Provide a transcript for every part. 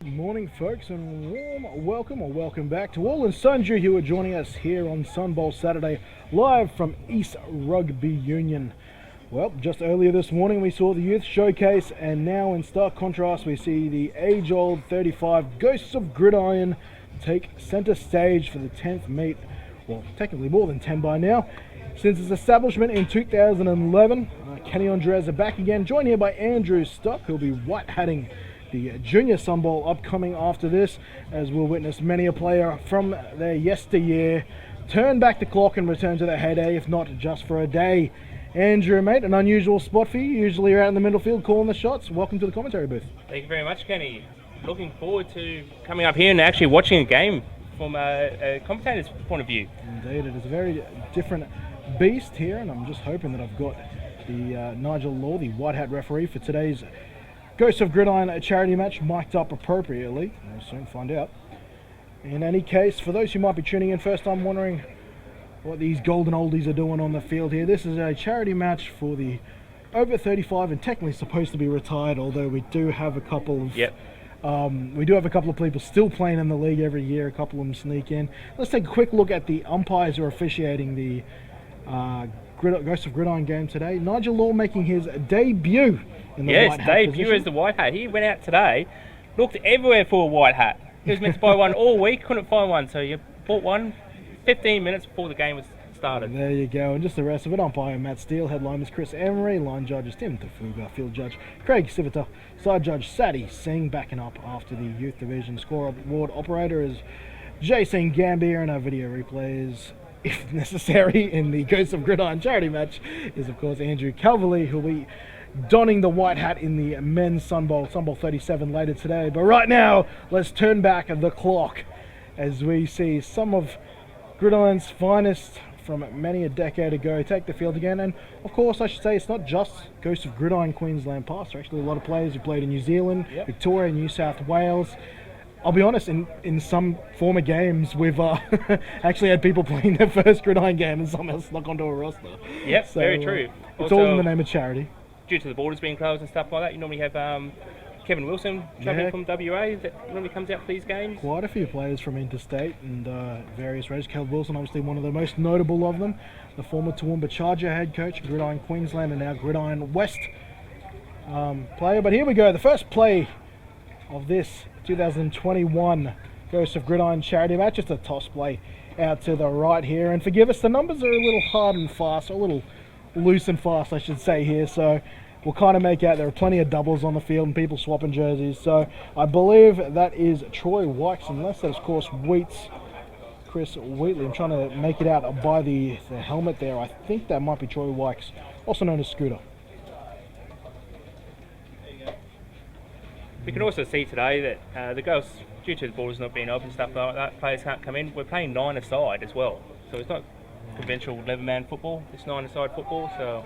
Morning, folks, and welcome back to all and sundry who are joining us here on Sunbowl Saturday, live from East Rugby Union. Well, just earlier this morning we saw the youth showcase, and now in stark contrast we see the age-old 35 Ghosts of Gridiron take centre stage for the 10th meet. Well, technically more than 10 by now. Since its establishment in 2011, Kenny Andres are back again, joined here by Andrew Stock, who'll be white-hatting the Junior Sunbowl upcoming after this, as we'll witness many a player from their yesteryear turn back the clock and return to their heyday, if not just for a day. Andrew, mate, an unusual spot for you. Usually you're out in the middle field calling the shots. Welcome to the commentary booth. Thank you very much, Kenny. Looking forward to coming up here and actually watching a game from a commentator's point of view. Indeed, it is a very different beast here, and I'm just hoping that I've got the Nigel Law, the white hat referee for today's Ghosts of Gridiron charity match, mic'd up appropriately. We'll soon find out. In any case, for those who might be tuning in first time wondering what these golden oldies are doing on the field here, this is a charity match for the over 35 and technically supposed to be retired, although we do have a couple of people still playing in the league every year. A couple of them sneak in. Let's take a quick look at the umpires who are officiating the Ghosts of Gridiron game today. Nigel Law making his debut in the white hat debut position. as the white hat. He went out today, looked everywhere for a white hat. He was meant to buy one all week, couldn't find one, so you bought one 15 minutes before the game was started. There you go, and just the rest of it. Umpire Matt Steele, headliners Chris Emery, line judges Tim Tafuga, field judge Craig Sivita, side judge Sadie Singh, backing up after the youth division. Score award operator is Jason Gambier, and our video replays, if necessary, in the Ghosts of Gridiron charity match is of course Andrew Calverley, who'll be donning the white hat in the men's Sunbowl 37 later today. But right now, let's turn back the clock as we see some of Gridiron's finest from many a decade ago take the field again. And of course, I should say it's not just Ghosts of Gridiron Queensland past. There are actually a lot of players who played in New Zealand, Victoria, New South Wales. I'll be honest, in some former games, we've actually had people playing their first Gridiron game and somehow snuck onto a roster. Yep, So, very true. It's Also, all in the name of charity. due to the borders being closed and stuff like that, you normally have Kevin Wilson travelling from WA that normally comes out for these games. Quite a few players from interstate and various races. Kevin Wilson, obviously one of the most notable of them. The former Toowoomba Charger head coach, Gridiron Queensland, and now Gridiron West player. But here we go, the first play of this 2021 Ghosts of Gridiron charity match. Just a toss play out to the right here, and forgive us, the numbers are a little hard and fast, a little loose and fast I should say here, so we'll kind of make out there are plenty of doubles on the field and people swapping jerseys. So I believe that is Troy Wykes, unless that is of course Chris Wheatley. I'm trying to make it out by the helmet there. I think that might be Troy Wykes, also known as Scooter. We can also see today that the Ghosts, due to the borders not being open and stuff like that, players can't come in. We're playing 9-a-side as well, so it's not conventional 11-man football, it's 9-a-side football, so...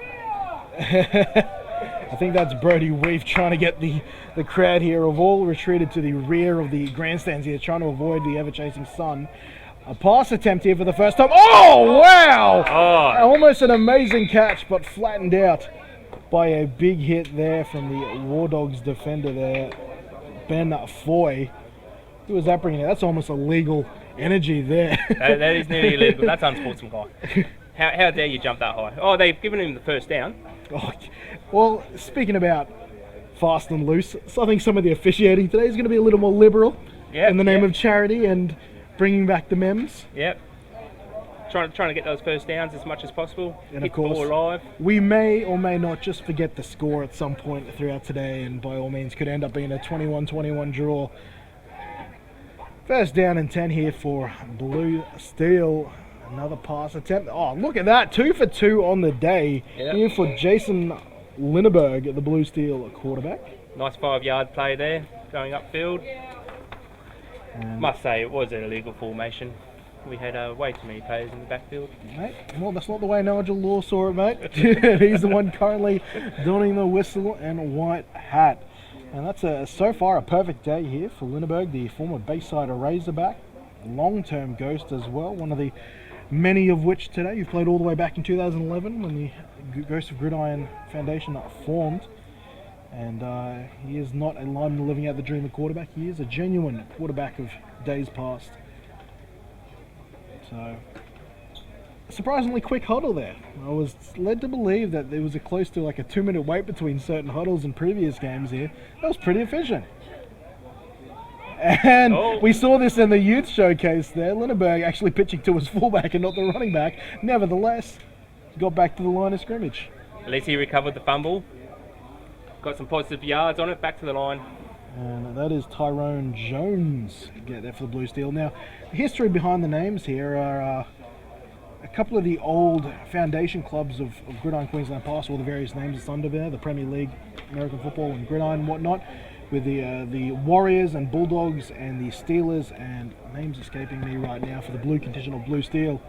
I think that's Brody Weave trying to get the crowd here have all retreated to the rear of the grandstands here, trying to avoid the ever-chasing sun. A pass attempt here for the first time. Oh, wow! Oh. Almost an amazing catch, but flattened out by a big hit there from the Wardogs defender there, Ben Foy. Who was that bringing in? That's almost illegal energy there. that is nearly illegal. That's unsportsmanlike. How dare you jump that high? Oh, they've given him the first down. Oh, well, speaking about fast and loose, so I think some of the officiating today is going to be a little more liberal in the name of charity and bringing back the mems. Yep. Trying to get those first downs as much as possible. And Hit of course, the ball alive. we may or may not just forget the score at some point throughout today, and by all means could end up being a 21-21 draw. First down and 10 here for Bluesteel. Another pass attempt. Oh, look at that. 2 for 2 on the day here for Jason Linneberg, the Bluesteel quarterback. Nice 5-yard play there, going upfield. And Must say, it was an illegal formation. We had way too many players in the backfield. mate, well, that's not the way Nigel Law saw it, mate. He's the one currently donning the whistle and white hat. And that's so far a perfect day here for Linneberg, the former Bayside Razorback, long-term Ghost as well, one of the many of which today you've played all the way back in 2011 when the Ghost of Gridiron Foundation formed. And he is not a lineman living out the dream of quarterback. He is a genuine quarterback of days past. So, a surprisingly quick huddle there. I was led to believe that there was close to like a 2-minute wait between certain huddles in previous games here. That was pretty efficient. And we saw this in the youth showcase there. Lindenberg actually pitching to his fullback and not the running back. Nevertheless, got back to the line of scrimmage. At least he recovered the fumble. Got some positive yards on it, back to the line. And that is Tyrone Jones. Get there for the Bluesteel. Now, the history behind the names here are a couple of the old foundation clubs of Gridiron Queensland past, all the various names that's under there, the Premier League, American football and Gridiron and whatnot, with the Warriors and Bulldogs and the Steelers, and names escaping me right now for the blue contingent of Bluesteel.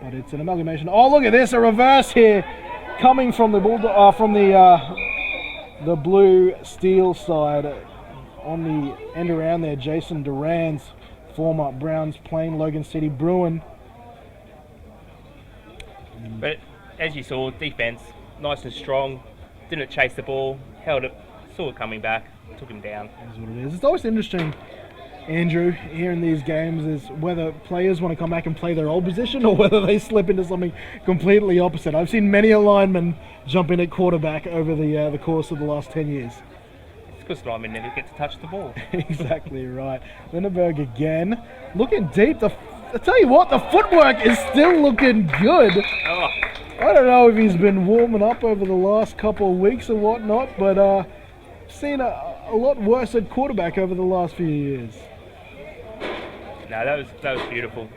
But it's an amalgamation. Oh, look at this, a reverse here coming from the the Bluesteel side on the end around there. Jason Duran's former Browns Plain Logan City Bruin. But as you saw, defense nice and strong. Didn't chase the ball, held it, saw it coming back, took him down. That's what it is. It's always interesting, Andrew, here in these games, is whether players want to come back and play their old position or whether they slip into something completely opposite. I've seen many a lineman jump in at quarterback over the course of the last 10 years. It's because linemen never get to touch the ball. Exactly right. Lindenberg again, looking deep. I tell you what, the footwork is still looking good. Oh. I don't know if he's been warming up over the last couple of weeks or whatnot, but seen a lot worse at quarterback over the last few years. No, that was beautiful.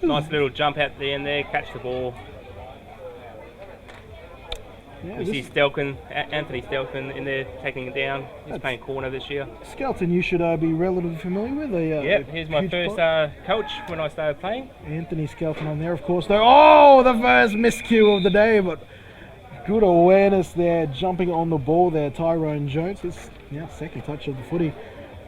Nice little jump out the end there, catch the ball. Yeah, we see Anthony Stelkin in there taking it down. He's playing corner this year. Skelton, you should be relatively familiar with. Yep, he's my first coach when I started playing. Anthony Skelton on there, of course, though. Oh, the first miscue of the day, but good awareness there, jumping on the ball there, Tyrone Jones. His second touch of the footy.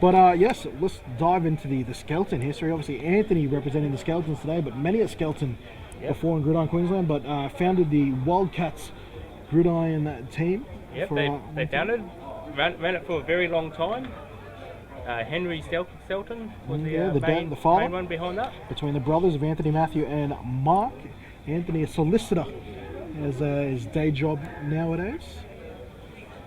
But yes, let's dive into the Skelton history. Obviously, Anthony representing the Skeltons today, but many at Skelton before in Gridiron Queensland, but founded the Wildcats Gridiron team. Yep, they founded, ran it for a very long time. Henry Stelton was the father, main one behind that. Between the brothers of Anthony, Matthew and Mark. Anthony, a solicitor, as his day job nowadays.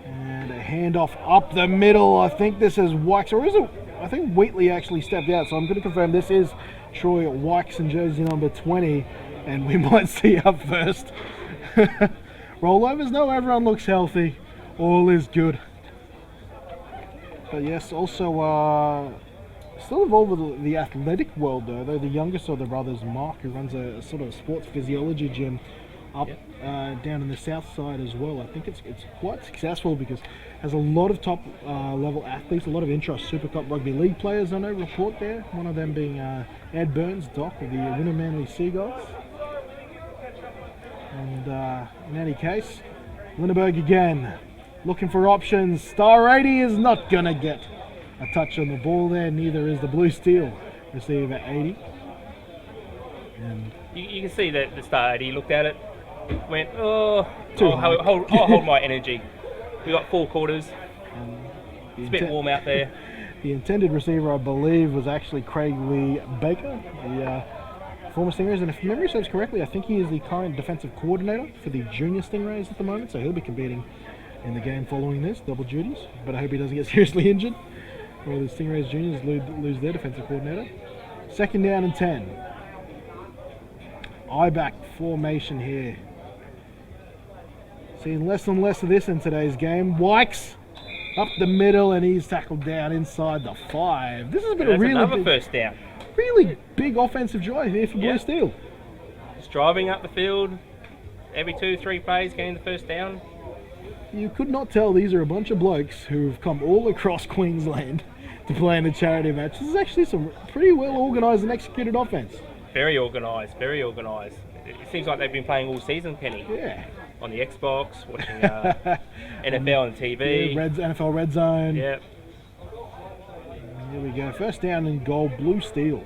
And a handoff up the middle. I think this is Wykes, or is it? I think Wheatley actually stepped out, so I'm going to confirm this is Troy Wykes in jersey number 20, and we might see our first rollovers. No, everyone looks healthy. All is good. But yes, also still involved with the athletic world though the youngest of the brothers, Mark, who runs a sort of sports physiology gym up down in the south side as well. I think it's quite successful because it has a lot of top level athletes, a lot of intra-Super Cup rugby league players I know report there, one of them being Ed Burns, Doc of the Winter Manly Seagulls. And in any case, Lindenberg again, looking for options. Star 80 is not going to get a touch on the ball there, neither is the Bluesteel receiver 80. And you can see that the Star 80 looked at it, went, I'll hold my energy. We got 4 quarters. It's a bit warm out there. The intended receiver, I believe, was actually Craig Lee Baker, the former Stingrays, and if memory serves correctly, I think he is the current defensive coordinator for the junior Stingrays at the moment, so he'll be competing in the game following this, double duties, but I hope he doesn't get seriously injured, or the Stingrays juniors lose their defensive coordinator. 2nd down and 10. I-back formation here. Seeing less and less of this in today's game. Wykes up the middle, and he's tackled down inside the 5. This has been a really another first down. Really big offensive drive here for Bluesteel. Just driving up the field, every 2-3 plays, getting the first down. You could not tell these are a bunch of blokes who've come all across Queensland to play in a charity match. This is actually some pretty well organised and executed offence. Very organised, very organised. It seems like they've been playing all season, Kenny. Yeah. On the Xbox, watching NFL on TV. Yeah, NFL Red Zone. Yep. Here we go. First down and goal, Bluesteel.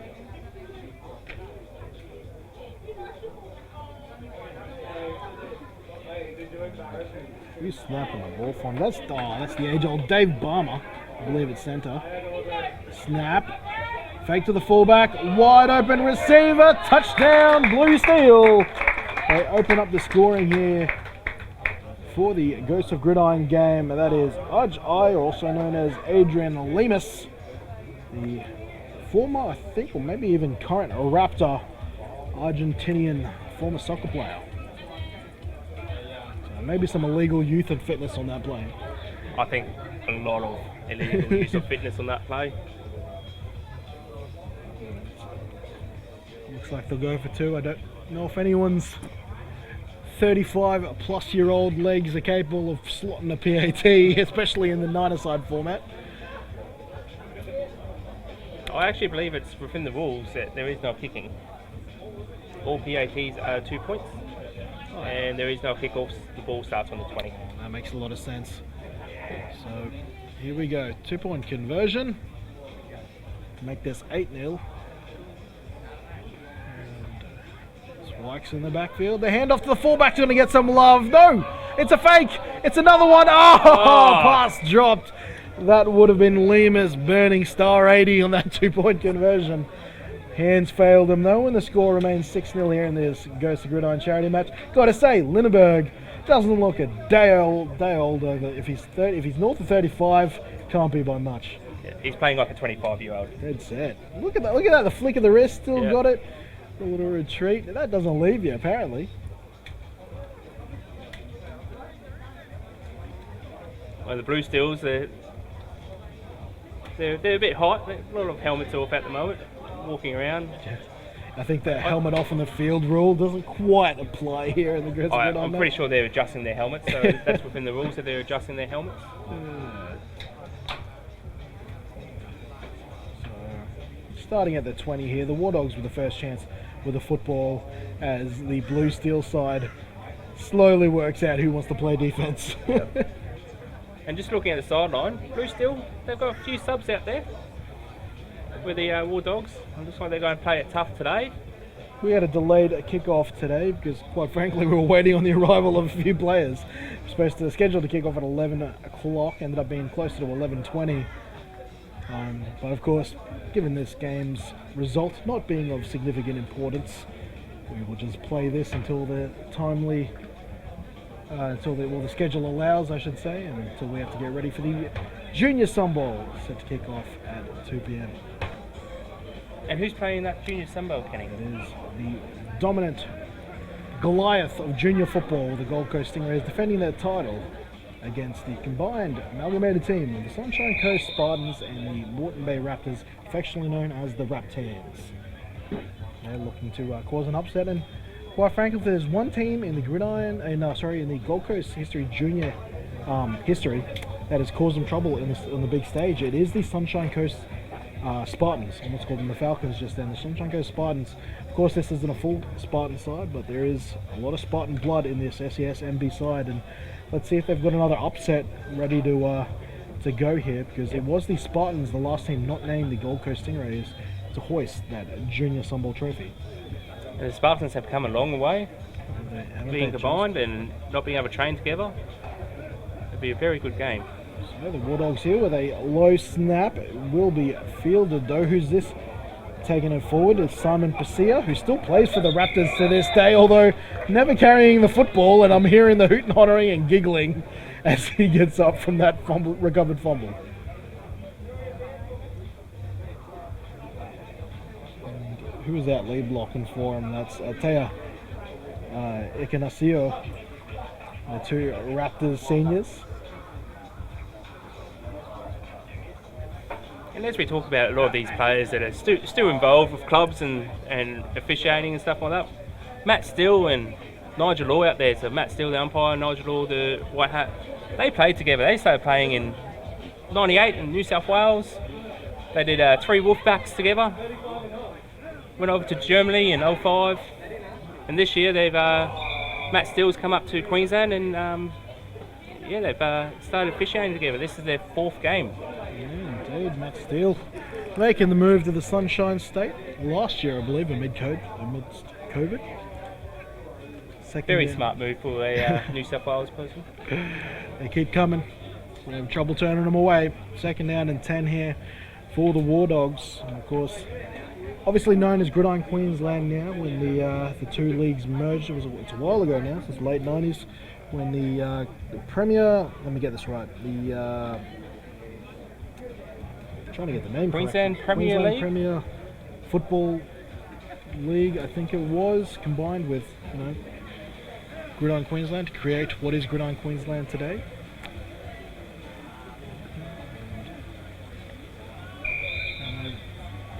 Who's snapping the ball from? That's the age-old Dave Barmer. I believe it's centre. Snap. Fake to the fullback. Wide open receiver. Touchdown, Bluesteel. They open up the scoring here for the Ghost of Gridiron game. That is Udge I, also known as Adrian Lemus, the former, I think, or maybe even current Raptor Argentinian former soccer player. So maybe some illegal youth and fitness on that play. I think a lot of illegal use of fitness on that play. Looks like they'll go for two. I don't know if anyone's 35 plus year old legs are capable of slotting a PAT, especially in the 9-a-side format. I actually believe it's within the rules that there is no kicking. All PATs are 2 points, and there is no kickoffs. The ball starts on the 20. That makes a lot of sense. So here we go, 2-point conversion. Make this 8-0. Spikes in the backfield. The handoff to the fullback's going to get some love. No, it's a fake. It's another one. Pass dropped. That would have been Lima's burning star 80 on that 2-point conversion. Hands failed him though, and the score remains 6-0 here in this Ghost of Gridiron charity match. Got to say, Lindenberg doesn't look a day older. If he's north of 35, can't be by much. Yeah, he's playing like a 25-year-old. Dead set. Look at that. Look at that. The flick of the wrist still got it. A little retreat. That doesn't leave you, apparently. Well, the Bluesteels, they're a bit hot. A lot of helmets off at the moment, walking around. I think that helmet off on the field rule doesn't quite apply here in the Gridiron. I'm pretty sure they're adjusting their helmets, so that's within the rules that they're adjusting their helmets. Starting at the 20 here, the Wardogs with the first chance with the football as the Bluesteel side slowly works out who wants to play defense. Yep. And just looking at the sideline, Bluesteel, they've got a few subs out there with the Wardogs. It looks like they're going to play it tough today. We had a delayed kickoff today because, quite frankly, we were waiting on the arrival of a few players. We were supposed to schedule the kickoff at 11 o'clock, ended up being closer to 11:20. But of course, given this game's result not being of significant importance, we will just play this until the the schedule allows, I should say, and until we have to get ready for the Junior Sun Bowl set to kick off at 2 p.m. And who's playing that Junior Sun Bowl, Kenny? It is the dominant Goliath of junior football, the Gold Coast Stingrays, defending their title against the combined amalgamated team of the Sunshine Coast Spartans and the Moreton Bay Raptors, affectionately known as the Raptors. They're looking to cause an upset, and quite frankly, if there's one team in the in the Gold Coast junior history that has caused them trouble on the big stage, it is the Sunshine Coast Spartans. I almost called them the Falcons just then. The Sunshine Coast Spartans. Of course, this isn't a full Spartan side, but there is a lot of Spartan blood in this SES MB side, and let's see if they've got another upset ready to go here, because it was the Spartans, the last team not named the Gold Coast Stingrays, to hoist that Junior Sun Bowl trophy. And the Spartans have come a long way, being combined and not being able to train together. It'd be a very good game. So the Wardogs here with a low snap. It will be fielded though. Who's this? Taking it forward is Simon Pasia, who still plays for the Raptors to this day, although never carrying the football, and I'm hearing the hoot and hollering and giggling as he gets up from that recovered fumble. And who is that lead blocking for him? That's Tea Ikanasio, the two Raptors seniors. And as we talk about a lot of these players that are still involved with clubs and officiating and stuff like that, Matt Steele and Nigel Law out there, so Matt Steele the umpire, Nigel Law the white hat, they played together. They started playing in 98 in New South Wales. They did 3 Wolfbacks together, went over to Germany in 05, and this year they've Matt Steele's come up to Queensland and they've started officiating together. This is their 4th game. Indeed, Matt Steele making the move to the Sunshine State last year, I believe, amidst COVID. Second Very down. smart move for a New South Wales person. They keep coming. We have trouble turning them away. Second down and 10 here for the Wardogs. And of course, obviously known as Gridiron Queensland now, when the two leagues merged. It's a while ago now, since the late 90s, when the Premier, let me get this right, trying to get the name Queensland correct. Premier Queensland League? Premier Football League, I think it was, combined with, Gridiron Queensland to create what is Gridiron Queensland today.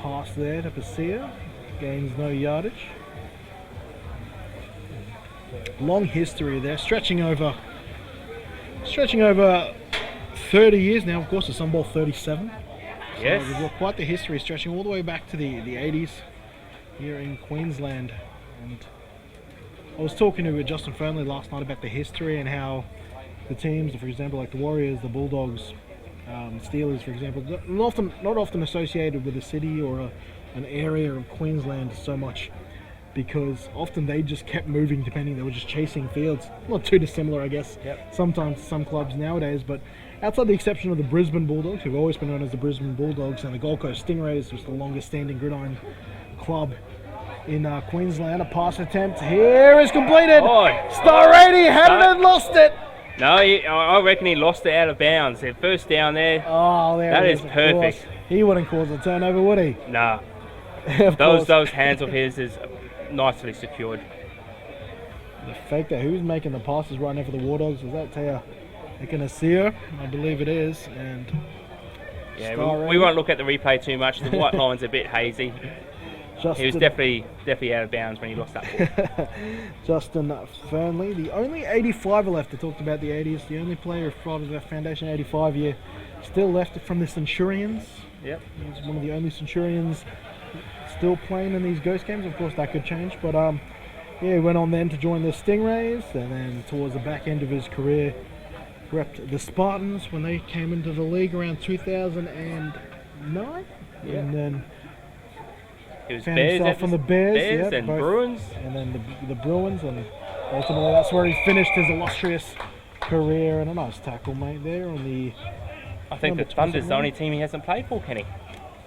Pass there to Pasia, gains no yardage. Long history there, stretching over 30 years now. Of course, it's Sunball 37. Yes. So we've got quite the history, stretching all the way back to the 80s here in Queensland. And I was talking to Justin Fernley last night about the history and how the teams, for example, like the Warriors, the Bulldogs, Steelers, for example, not often associated with a city or an area of Queensland so much, because often they just kept moving depending, they were just chasing fields. Not too dissimilar, I guess, sometimes to some clubs nowadays, but outside the exception of the Brisbane Bulldogs, who've always been known as the Brisbane Bulldogs, and the Gold Coast Stingrays, was the longest standing gridiron club in Queensland. A pass attempt here is completed. Oh, Star 80 had it and lost it. No, I reckon he lost it out of bounds. The first down there. Oh, there That it is of perfect. course. He wouldn't cause a turnover, would he? Nah. Of course. Those hands of his is nicely secured. The fake that who's making the passes right now for the Wardogs, is that Taya Ekanasir? I believe it is. And Yeah, Star we won't look at the replay too much. The white line's a bit hazy. He was definitely out of bounds when he lost that ball. Justin Fernley, the only 85er left. I talked about the 80s, the only player from the Foundation 85 year still left from the Centurions. Yep. He's one of the only Centurions still playing in these Ghost games. Of course, that could change, but yeah, he went on then to join the Stingrays, and then towards the back end of his career, repped the Spartans when they came into the league around 2009, and then It was found Bears, himself on the Bears, and both, Bruins. and then the Bruins, and ultimately that's where he finished his illustrious career. And a nice tackle, mate, there on the. I think the Thunder's the only team he hasn't played for, Kenny.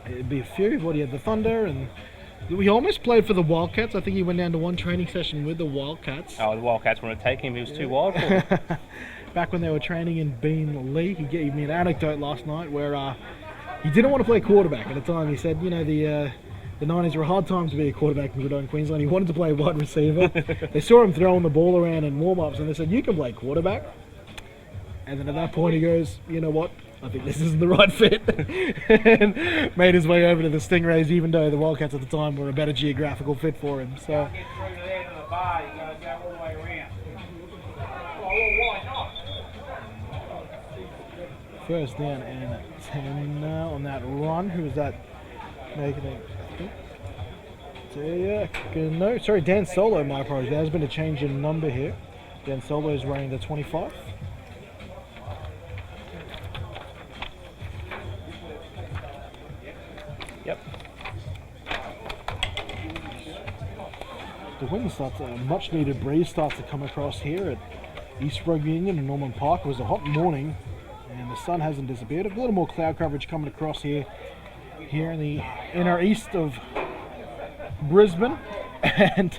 It'd be a few. What, he had the Thunder, and he almost played for the Wildcats. I think he went down to one training session with the Wildcats. Oh, the Wildcats wanted to take him. He was too wild for them. Back when they were training in Bean Lee, he gave me an anecdote last night where he didn't want to play quarterback at the time. He said, the 90s were a hard time to be a quarterback in Gridiron Queensland. He wanted to play wide receiver. They saw him throwing the ball around in warm-ups, and they said, you can play quarterback. And then at that point he goes, you know what, I think this isn't the right fit. And made his way over to the Stingrays, even though the Wildcats at the time were a better geographical fit for him. So first down and 10 on that run. Who was that making it? No, sorry, Dan Solo, my apologies. There has been a change in number here. Dan Solo is running the 25. Yep. The wind starts, a much needed breeze starts to come across here at East Rugby Union and Norman Park. It was a hot morning and the sun hasn't disappeared. A little more cloud coverage coming across here in the inner east of Brisbane, and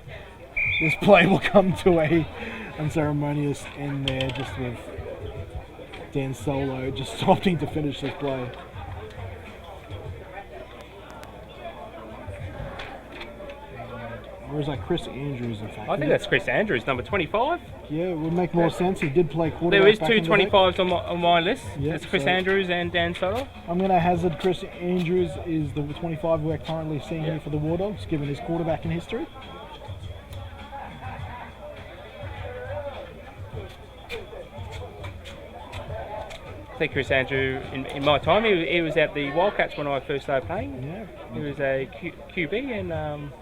this play will come to a unceremonious end there, just with Dan Solo just opting to finish this play. Or is that Chris Andrews, in fact? I think that's Chris Andrews, number 25. Yeah, it would make more sense. He did play quarterback. There is back two in the day. 25s on my list. Yeah, It's Chris so- Andrews and Dan Solo. I'm going to hazard Chris Andrews is the 25 we're currently seeing here for the Wardogs, given his quarterback in history. I think Chris Andrew, in my time, he was at the Wildcats when I first started playing. Yeah. He was a QB and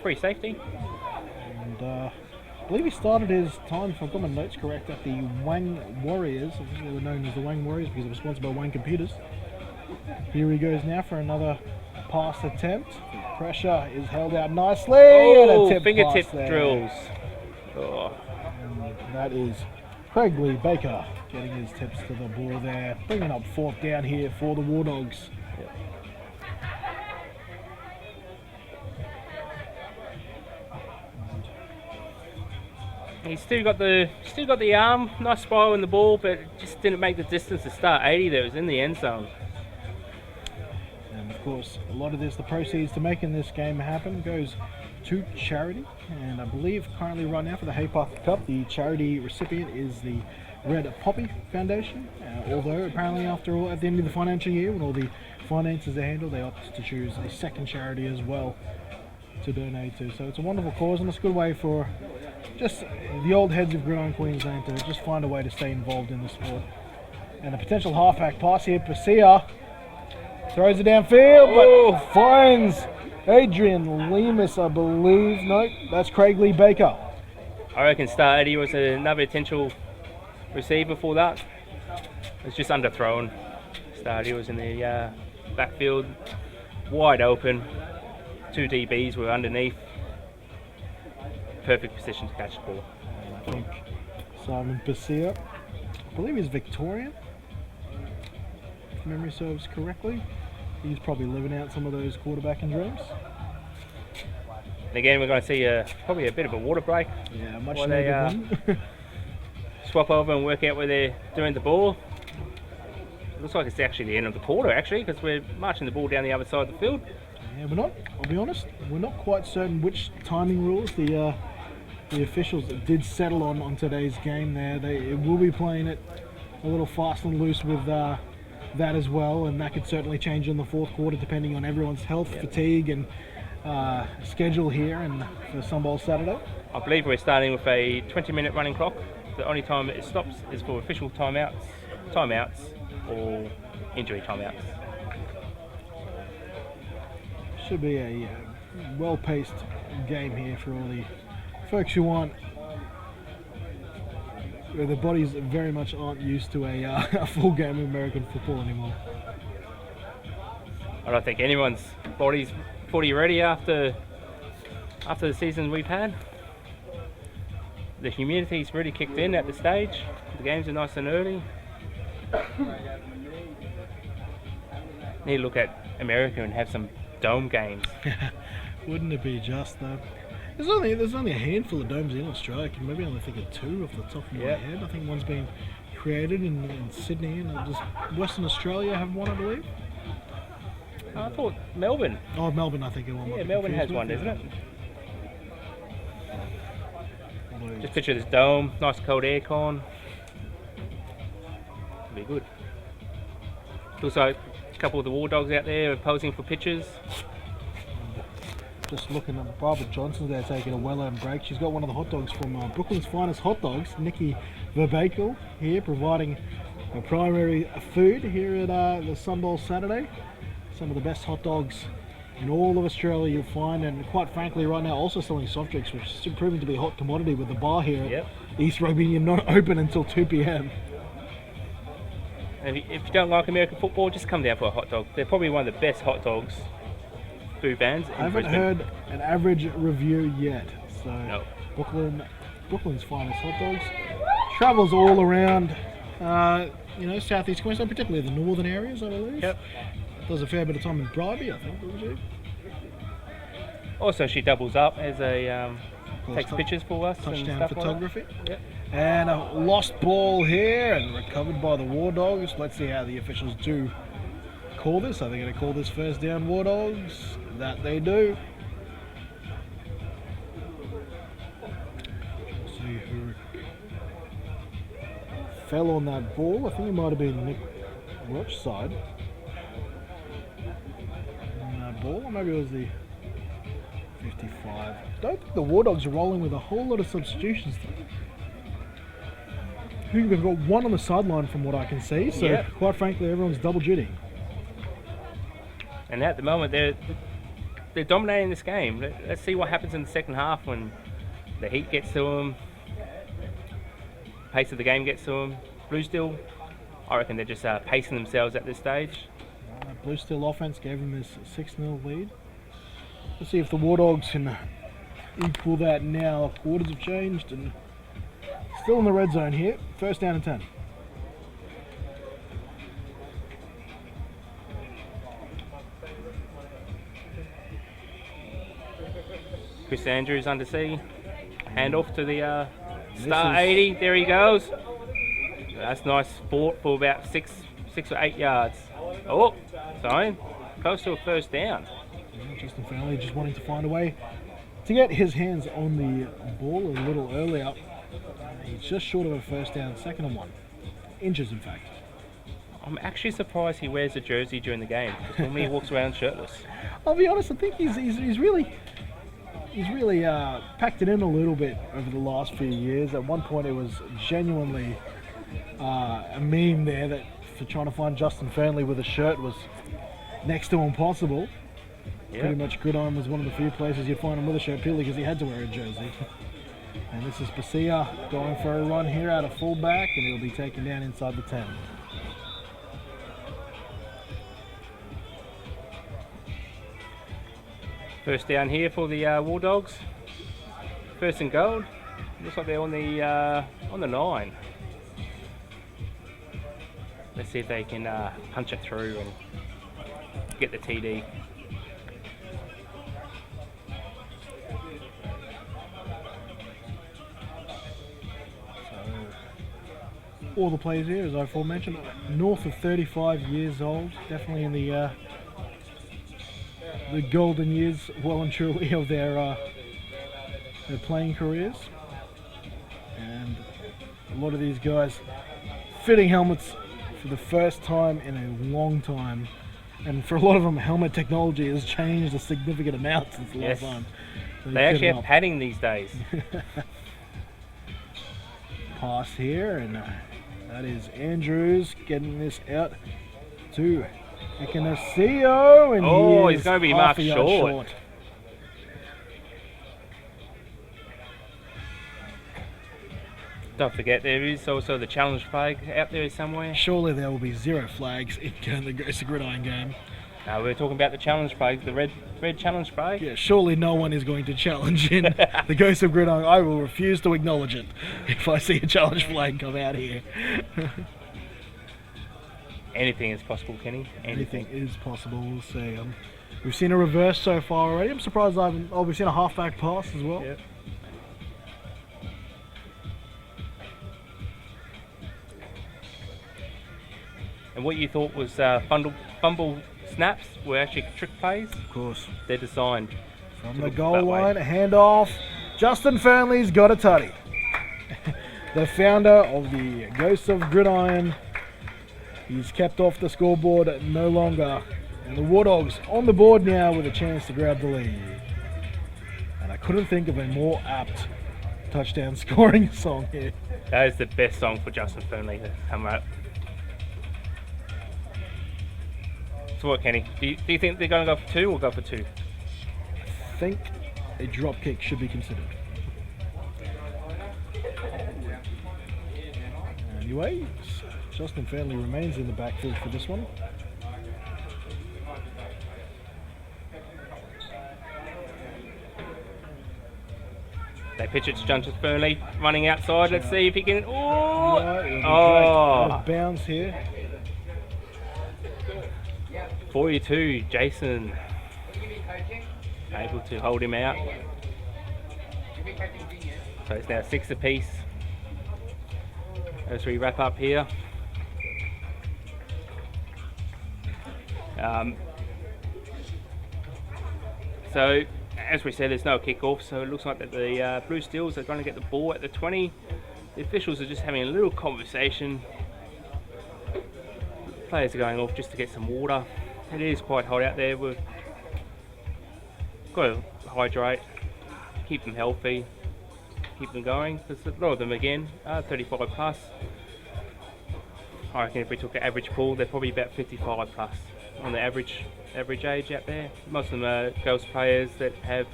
free safety. And I believe he started his time, if I've got my notes correct, at the Wang Warriors. They were known as the Wang Warriors because they were sponsored by Wang Computers. Here he goes now for another pass attempt. Pressure is held out nicely. And a Oh, tip fingertip pass there. drills. Oh, And that is Craig Lee Baker getting his tips to the ball there, bringing up 4th down here for the Wardogs. he's still got the arm, nice spiral in the ball, but just didn't make the distance to start 80 there. It was in the end zone. And of course, a lot of this, the proceeds to making this game happen, goes to charity. And I believe currently right now for the Haypath Cup, the charity recipient is the Red Poppy Foundation. Although apparently after all, at the end of the financial year, when all the finances are handled, they opt to choose a second charity as well to donate to. So it's a wonderful cause, and it's a good way for just the old heads of Gridiron Queensland to just find a way to stay involved in the sport. And a potential halfback pass here, Pasia throws it downfield, but finds Adrian Lemus, I believe. No, that's Craig Lee Baker. I reckon Star Eddie was another potential receiver for that. It's just underthrown. Star Eddie was in the backfield, wide open. 2 DBs were underneath. Perfect position to catch the ball. I think Simon Pasia, I believe he's Victorian, if memory serves correctly. He's probably living out some of those quarterbacking dreams. And again, we're going to see probably a bit of a water break. Yeah, much while needed they one. swap over and work out where they're doing the ball. It looks like it's actually the end of the quarter, actually, because we're marching the ball down the other side of the field. Yeah, we're not. I'll be honest. We're not quite certain which timing rules the officials did settle on today's game. There, they will be playing it a little fast and loose with that as well, and that could certainly change in the 4th quarter depending on everyone's health, fatigue, and schedule here and for Sunbowl Saturday. I believe we're starting with a 20-minute running clock. The only time it stops is for official timeouts, or injury timeouts. Should be a well-paced game here for all the folks who aren't, where their bodies very much aren't used to a full game of American football anymore. I don't think anyone's body's fully ready after the season we've had. The humidity's really kicked in at the stage. The games are nice and early. Need to look at America and have some dome games. Wouldn't it be just though? There's only a handful of domes in Australia. I can maybe only think of 2 off the top of my head. I think one's been created in Sydney, and just Western Australia have one, I believe. I thought Melbourne. Oh, Melbourne, I think it one. Yeah, Melbourne has one, doesn't it? Although Just picture this dome, nice cold aircon. It'll be good. Looks like a couple of the Wardogs out there are posing for pictures. just looking at Barbara Johnson there taking a well-earned break. She's got one of the hot dogs from Brooklyn's finest hot dogs, Nikki Verbakel, here providing a primary food here at the Sunbowl Saturday. Some of the best hot dogs in all of Australia you'll find, and quite frankly right now also selling soft drinks, which is proving to be a hot commodity with the bar here at East Robinium not open until 2 p.m. And if you don't like American football, just come down for a hot dog. They're probably one of the best hot dogs food bands in I haven't Brisbane. heard an average review yet, so No. Brooklyn's finest hot dogs travels all around southeast Queensland, particularly the northern areas, I believe. Yep. Does a fair bit of time in Bribey, I think, doesn't she? Also, she doubles up as a takes pictures for us and Touchdown stuff photography. Like that. Yep. And a lost ball here and recovered by the Wardogs. Let's see how the officials do call this. Are they going to call this first down, Wardogs? That they do. Let's see who fell on that ball. I think it might have been Nick Rochside on that ball, or maybe it was the 55. Don't think the Wardogs are rolling with a whole lot of substitutions. I think they've got one on the sideline from what I can see, so quite frankly everyone's double duty. And at the moment they're dominating this game. Let's see what happens in the second half when the heat gets to them, pace of the game gets to them. Bluesteel, I reckon they're just pacing themselves at this stage. Bluesteel offense gave them this 6-0 lead. Let's see if the Wardogs can equal that now. Quarters have changed and still in the red zone here. First down and 10. Chris Andrews under C. Hand off to the star 80. There he goes. That's nice fought for about six or 8 yards. Oh, sorry. Close to a first down. Justin Fernley just wanting to find a way to get his hands on the ball a little earlier. He's just short of a first down, 2nd and 1. Inches, in fact. I'm actually surprised he wears a jersey during the game, because normally he walks around shirtless. I'll be honest, I think he's really packed it in a little bit over the last few years. At one point, it was genuinely a meme there that for trying to find Justin Fernley with a shirt was next to impossible. Yep. Pretty much Gridiron was one of the few places you'd find him with a shirt purely because he had to wear a jersey. And this is Basia going for a run here out of fullback, and he'll be taken down inside the 10. First down here for the Wardogs. 1st and goal. Looks like they're on the 9. Let's see if they can punch it through and get the TD. All the players here, as I aforementioned, north of 35 years old, definitely in the golden years, well and truly, of their playing careers. And a lot of these guys fitting helmets for the first time in a long time. And for a lot of them, helmet technology has changed a significant amount since the last time. So they actually have padding these days. Pass here, and that is Andrews getting this out to Ekanasio, and he's going to be marked short. Don't forget, there is also the challenge flag out there somewhere. Surely there will be 0 flags in the Ghost of Gridiron game. No, we're talking about the challenge flag, the red challenge flag. Yeah, surely no one is going to challenge in the Ghost of Gridiron. I will refuse to acknowledge it if I see a challenge flag come out here. Anything is possible, Kenny. Anything is possible, we'll see. We've seen a reverse so far already. I'm surprised we've seen a halfback pass as well. Yep. And what you thought was fumble snaps were actually trick plays. Of course. They're designed. From the goal line, a handoff. Justin Fernley's got a tutty. The founder of the Ghosts of Gridiron. He's kept off the scoreboard no longer. And the Wardogs on the board now with a chance to grab the lead. And I couldn't think of a more apt touchdown scoring song here. That is the best song for Justin Fernley to come out. So what, Kenny? Do you think they're going to go for 2 or go for 2? I think a drop kick should be considered. Anyway, Justin Fernley remains in the backfield for this one. They pitch it to Justin Fernley, running outside. Let's see if he can. Out of bounds here. 42, Jason able to hold him out. So it's now 6 apiece as we wrap up here. So as we said, there's no kick-off, so it looks like that the Bluesteels are going to get the ball at the 20. The officials are just having a little conversation. Players are going off just to get some water. It is quite hot out there. We've got to hydrate, keep them healthy, keep them going, because a lot of them, again, are 35 plus. I reckon if we took an average pool, they're probably about 55 plus on the average age out there. Most of them are Ghost players that have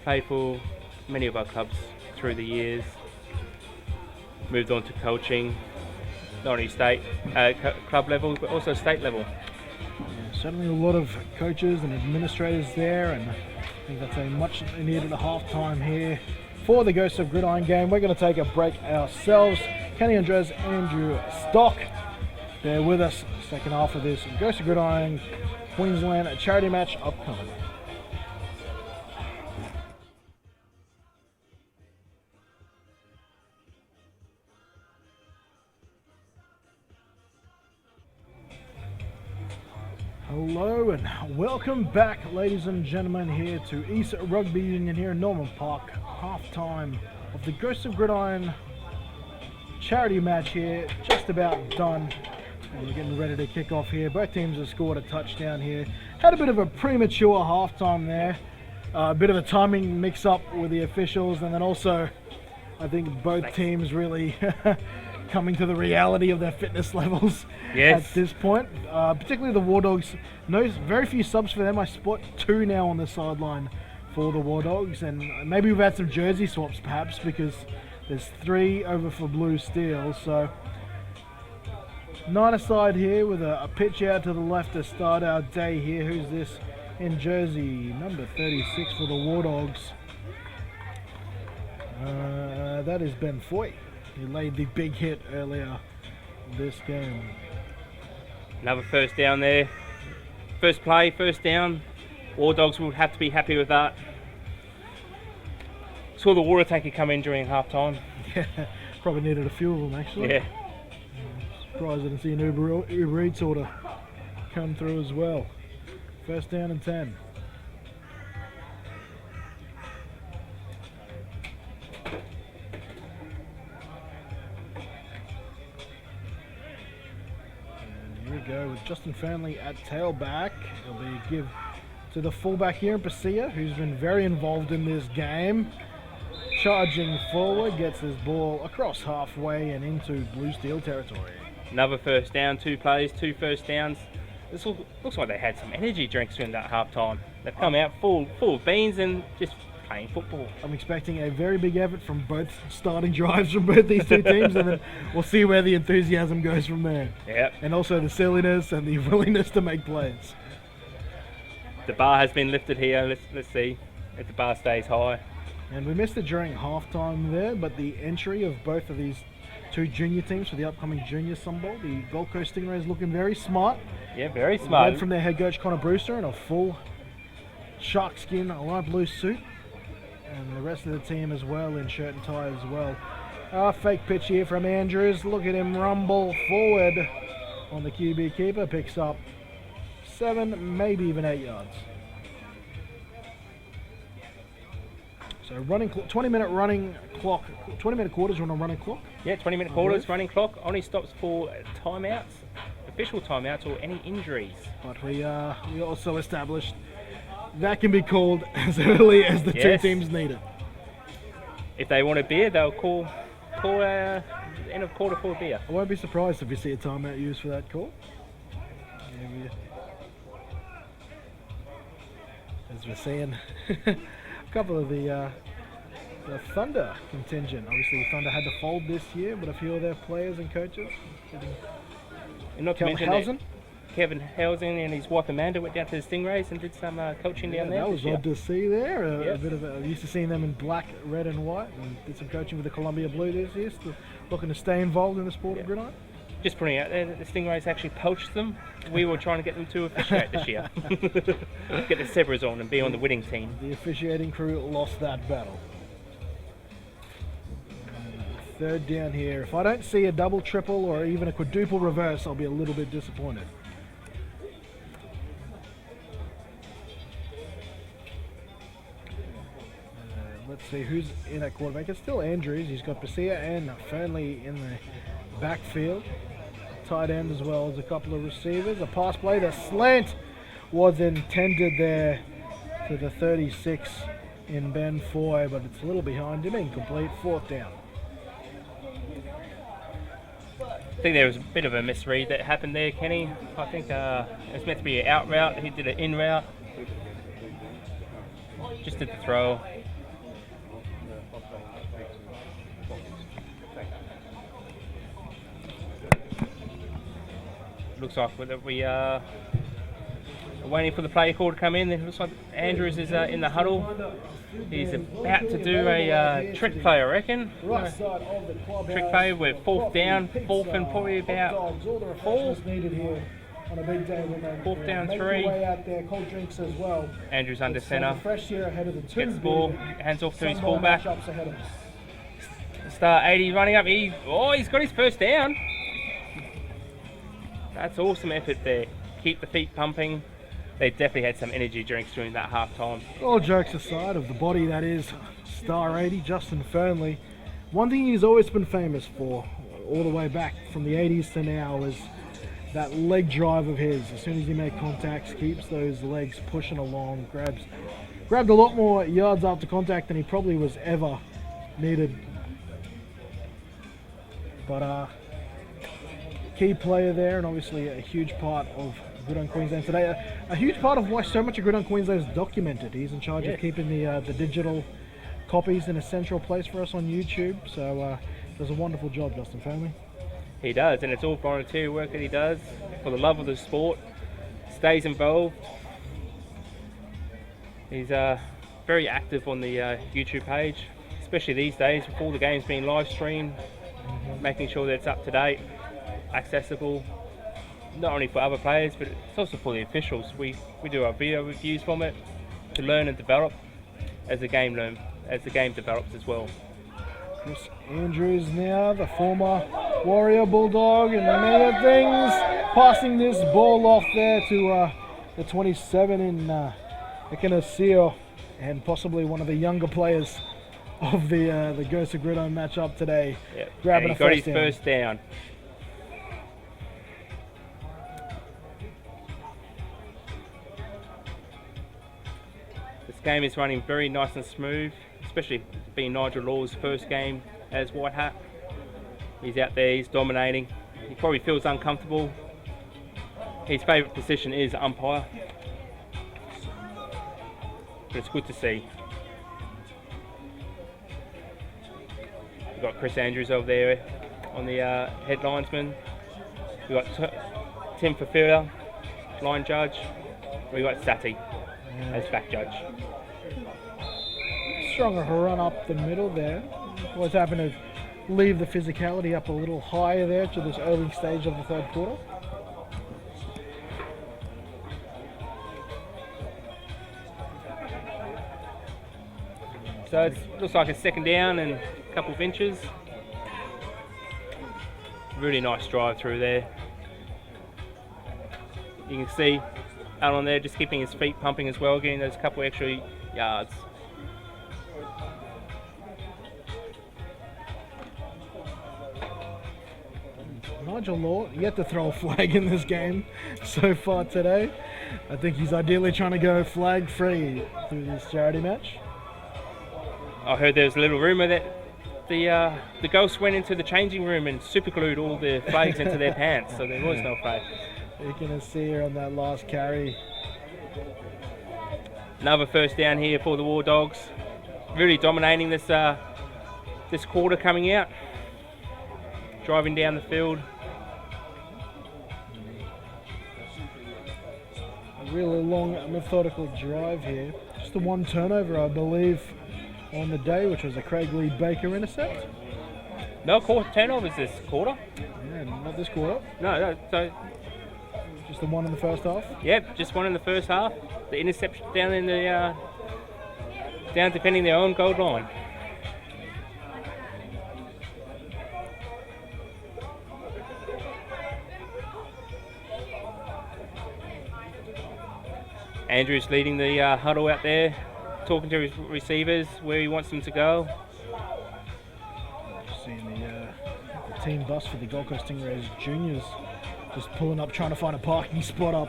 played for many of our clubs through the years, moved on to coaching, not only state club level but also state level. Yeah, Certainly a lot of coaches and administrators there, and I think that's a much needed half-time here for the Ghosts of Gridiron game. We're going to take a break ourselves. Kenny Andres, Andrew Stock, bear with us. Second half of this Ghosts of Gridiron Queensland charity match upcoming. Hello and welcome back, ladies and gentlemen, here to East Rugby Union here in Norman Park. Half-time of the Ghosts of Gridiron charity match here, just about done. And we're getting ready to kick off here. Both teams have scored a touchdown here. Had a bit of a premature half-time there. A bit of a timing mix-up with the officials, and then also I think both teams really coming to the reality of their fitness levels at this point. Particularly the Wardogs. No, very few subs for them. I spot 2 now on the sideline for the Wardogs, and maybe we've had some jersey swaps perhaps, because there's 3 over for Bluesteel. So 9 aside here with a pitch out to the left to start our day here. Who's this in jersey? Number 36 for the Wardogs. That is Ben Foy. He laid the big hit earlier this game. Another first down there. First play, first down. Wardogs would have to be happy with that. Saw the water tanker come in during half-time. Yeah, probably needed a few of them actually. Yeah. Surprised I didn't see an Uber Eats order come through as well. First down and 10. Go with Justin Fernley at tailback. It'll be a give to the fullback here in Pasia, who's been very involved in this game. Charging forward, gets his ball across halfway and into Bluesteel territory. Another first down, 2 plays, 2 first downs. This looks like they had some energy drinks during that half time. They've come out full of beans and just playing football. I'm expecting a very big effort from both starting drives from both these two teams, and then we'll see where the enthusiasm goes from there. Yep. And also the silliness and the willingness to make plays. The bar has been lifted here. Let's see if the bar stays high. And we missed it during halftime there, but the entry of both of these 2 junior teams for the upcoming Junior Sun Bowl, the Gold Coast Stingrays looking very smart. Yeah, very smart. Led from their head coach Connor Brewster in a full shark skin light blue suit. And the rest of the team as well in shirt and tie as well. Fake pitch here from Andrews. Look at him rumble forward on the QB keeper. Picks up 7, maybe even 8 yards. So 20-minute running clock. 20-minute quarters on a running clock. Yeah, 20-minute quarters, running clock. Only stops for timeouts, official timeouts, or any injuries. But we also established that can be called as early as the 2 teams need it. If they want a beer, they'll call end of quarter for a beer. I won't be surprised if we see a timeout used for that call. As we're seeing a couple of the Thunder contingent. Obviously, the Thunder had to fold this year, but a few of their players and coaches. And not to mention Kevin Housing and his wife Amanda went down to the Stingrays and did some coaching down there. That was odd to see there. A bit of used to seeing them in black, red and white, and did some coaching with the Columbia Blue this year, still looking to stay involved in the sport of gridiron. Just putting out there that the Stingrays actually poached them. We were trying to get them to officiate this year. Get the Zebras on and be on the winning team. The officiating crew lost that battle. Third down here. If I don't see a double, triple, or even a quadruple reverse, I'll be a little bit disappointed. Let's see who's in at quarterback. It's still Andrews. He's got Pasia and Fernley in the backfield. Tight end as well as a couple of receivers. A pass play. The slant was intended there to the 36 in Ben Foy, but it's a little behind him. Incomplete. 4th down. I think there was a bit of a misread that happened there, Kenny. I think it was meant to be an out route. He did an in route. Just did the throw. Looks like we Waiting for the play call to come in. It looks like Andrews is in the huddle. He's about to do a trick play, I reckon. Right side of the clubhouse. Trick play. We're fourth down, fourth and probably about All the refreshments needed here on a big day when they fourth down, make 3. their way out there. Cold drinks as well. Andrews under centre. Fresh here ahead of the two. Gets the ball, hands off to his fullback. Matchups ahead of us. Star 80 running up. He's got his first down. That's awesome effort there. Keep the feet pumping. They definitely had some energy during that half time. All jokes aside, of the body that is Star 80, Justin Fernley, one thing he's always been famous for, all the way back from the 80s to now, is that leg drive of his. As soon as he makes contacts, keeps those legs pushing along, grabbed a lot more yards after contact than he probably was ever needed. But key player there, and obviously a huge part of Gridiron Queensland today. A huge part of why so much of Gridiron Queensland is documented. He's in charge of keeping the digital copies in a central place for us on YouTube. So does a wonderful job, Justin Fernley. He does, and it's all volunteer work that he does for the love of the sport. Stays involved. He's very active on the YouTube page, especially these days with all the games being live streamed, making sure that it's up to date, accessible. Not only for other players, but it's also for the officials. We do our video reviews from it to learn and develop as the game develops as well. Chris Andrews now, the former Warrior Bulldog and many other things, passing this ball off there to the 27 in Ekanasio, and possibly one of the younger players of the Ghost of Gridiron matchup today. Yep. Grabbing and he got his first down. Game is running very nice and smooth, especially being Nigel Law's first game as White Hat. He's out there, he's dominating. He probably feels uncomfortable. His favourite position is umpire, but it's good to see. We've got Chris Andrews over there on the head linesman. We've got Tim Fafila, line judge. We've got Sati as back judge. Stronger run up the middle there. What's happened to leave the physicality up a little higher there to this early stage of the third quarter. So it looks like a second down and a couple of inches. Really nice drive through there. You can see out on there just keeping his feet pumping as well, getting those couple extra yards. Nigel Law yet to throw a flag in this game so far today. I think he's ideally trying to go flag free through this charity match. I heard there was a little rumour that the Ghosts went into the changing room and superglued all the flags into their pants, so there was no flag. You can see here on that last carry. Another first down here for the Wardogs. Really dominating this this quarter coming out. Driving down the field. A really long, methodical drive here. Just the one turnover, I believe, on the day, which was a Craig Lee Baker intercept. No turnovers this quarter. Yeah, not this quarter. No, so just the one in the first half. Yep, just one in the first half. The interception down in the down defending their own goal line. Andrew's leading the huddle out there, talking to his receivers where he wants them to go. Seeing the team bus for the Gold Coast Stingrays juniors just pulling up, trying to find a parking spot up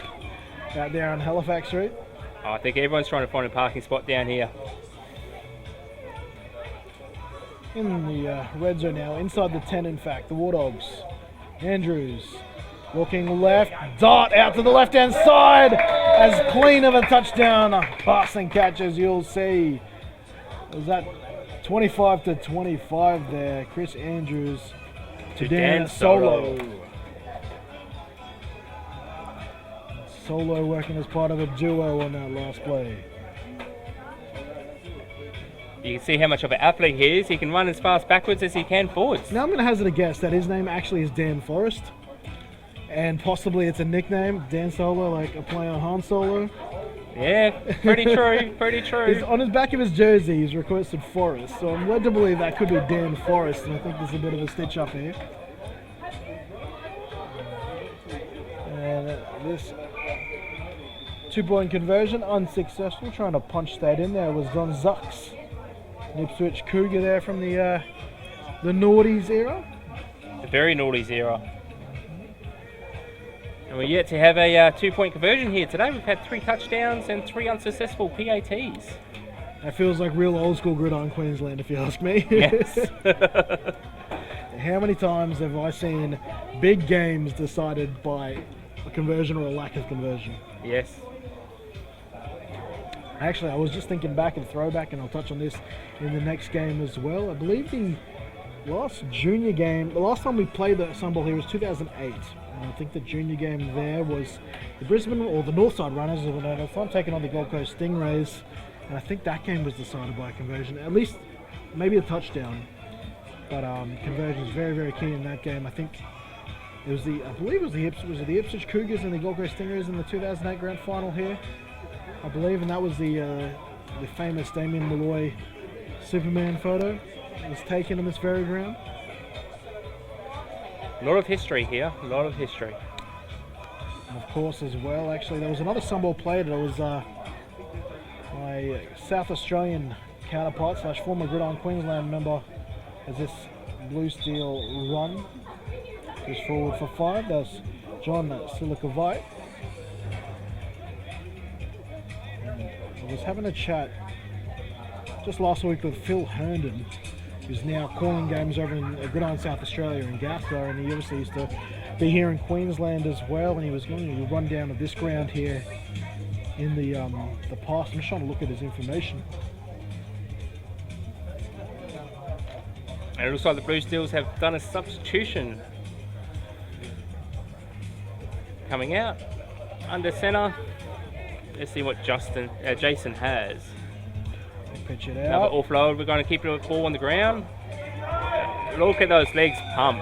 out there on Halifax Street. Oh, I think everyone's trying to find a parking spot down here. In the red zone now, inside the 10 in fact, the Wardogs. Andrews looking left, dart out to the left-hand side. As clean of a touchdown passing catch as you'll see. Was that 25-25 there? Chris Andrews to Dan Solo. Solo working as part of a duo on that last play. You can see how much of an athlete he is. He can run as fast backwards as he can forwards. Now I'm going to hazard a guess that his name actually is Dan Forrest. And possibly it's a nickname, Dan Solo, like a play on Han Solo. Yeah, pretty true, pretty true. On his back of his jersey, he's requested Forrest. So I'm led to believe that could be Dan Forrest. And I think there's a bit of a stitch up here. And this 2-point conversion, unsuccessful. Trying to punch that in there was Don Zucks. Ipswich Cougar there from the noughties era. The very noughties era. And we're yet to have a 2-point conversion here today. We've had 3 touchdowns and 3 unsuccessful PATs. That feels like real old school Gridiron Queensland, if you ask me. Yes. How many times have I seen big games decided by a conversion or a lack of conversion? Yes. Actually, I was just thinking back and throwback, and I'll touch on this in the next game as well. I believe the last junior game, the last time we played the Sun Bowl here was 2008. And I think the junior game there was the Brisbane, or the Northside Runners, as we know at the time, taking on the Gold Coast Stingrays. And I think that game was decided by conversion, at least maybe a touchdown. But conversion is very, very key in that game. I think it was I believe it was the Ipswich Cougars and the Gold Coast Stingrays in the 2008 Grand Final here, I believe, and that was the famous Damien Malloy Superman photo that was taken on this very ground. A lot of history here, a lot of history. And of course, as well, actually, there was another Sun Bowl player that was my South Australian counterpart / former Gridiron Queensland member as this Bluesteel run. Just forward for 5. That's John Silikovite. I was having a chat just last week with Phil Herndon, who's now calling games over in Gridiron South Australia in Gascar, and he obviously used to be here in Queensland as well, and he was going to run down of this ground here in the past. I'm just trying to look at his information. And it looks like the Bluesteels have done a substitution. Coming out under centre. Let's see what Jason has. Pitch it Another out. offload. We're going to keep the ball on the ground. Look at those legs pump.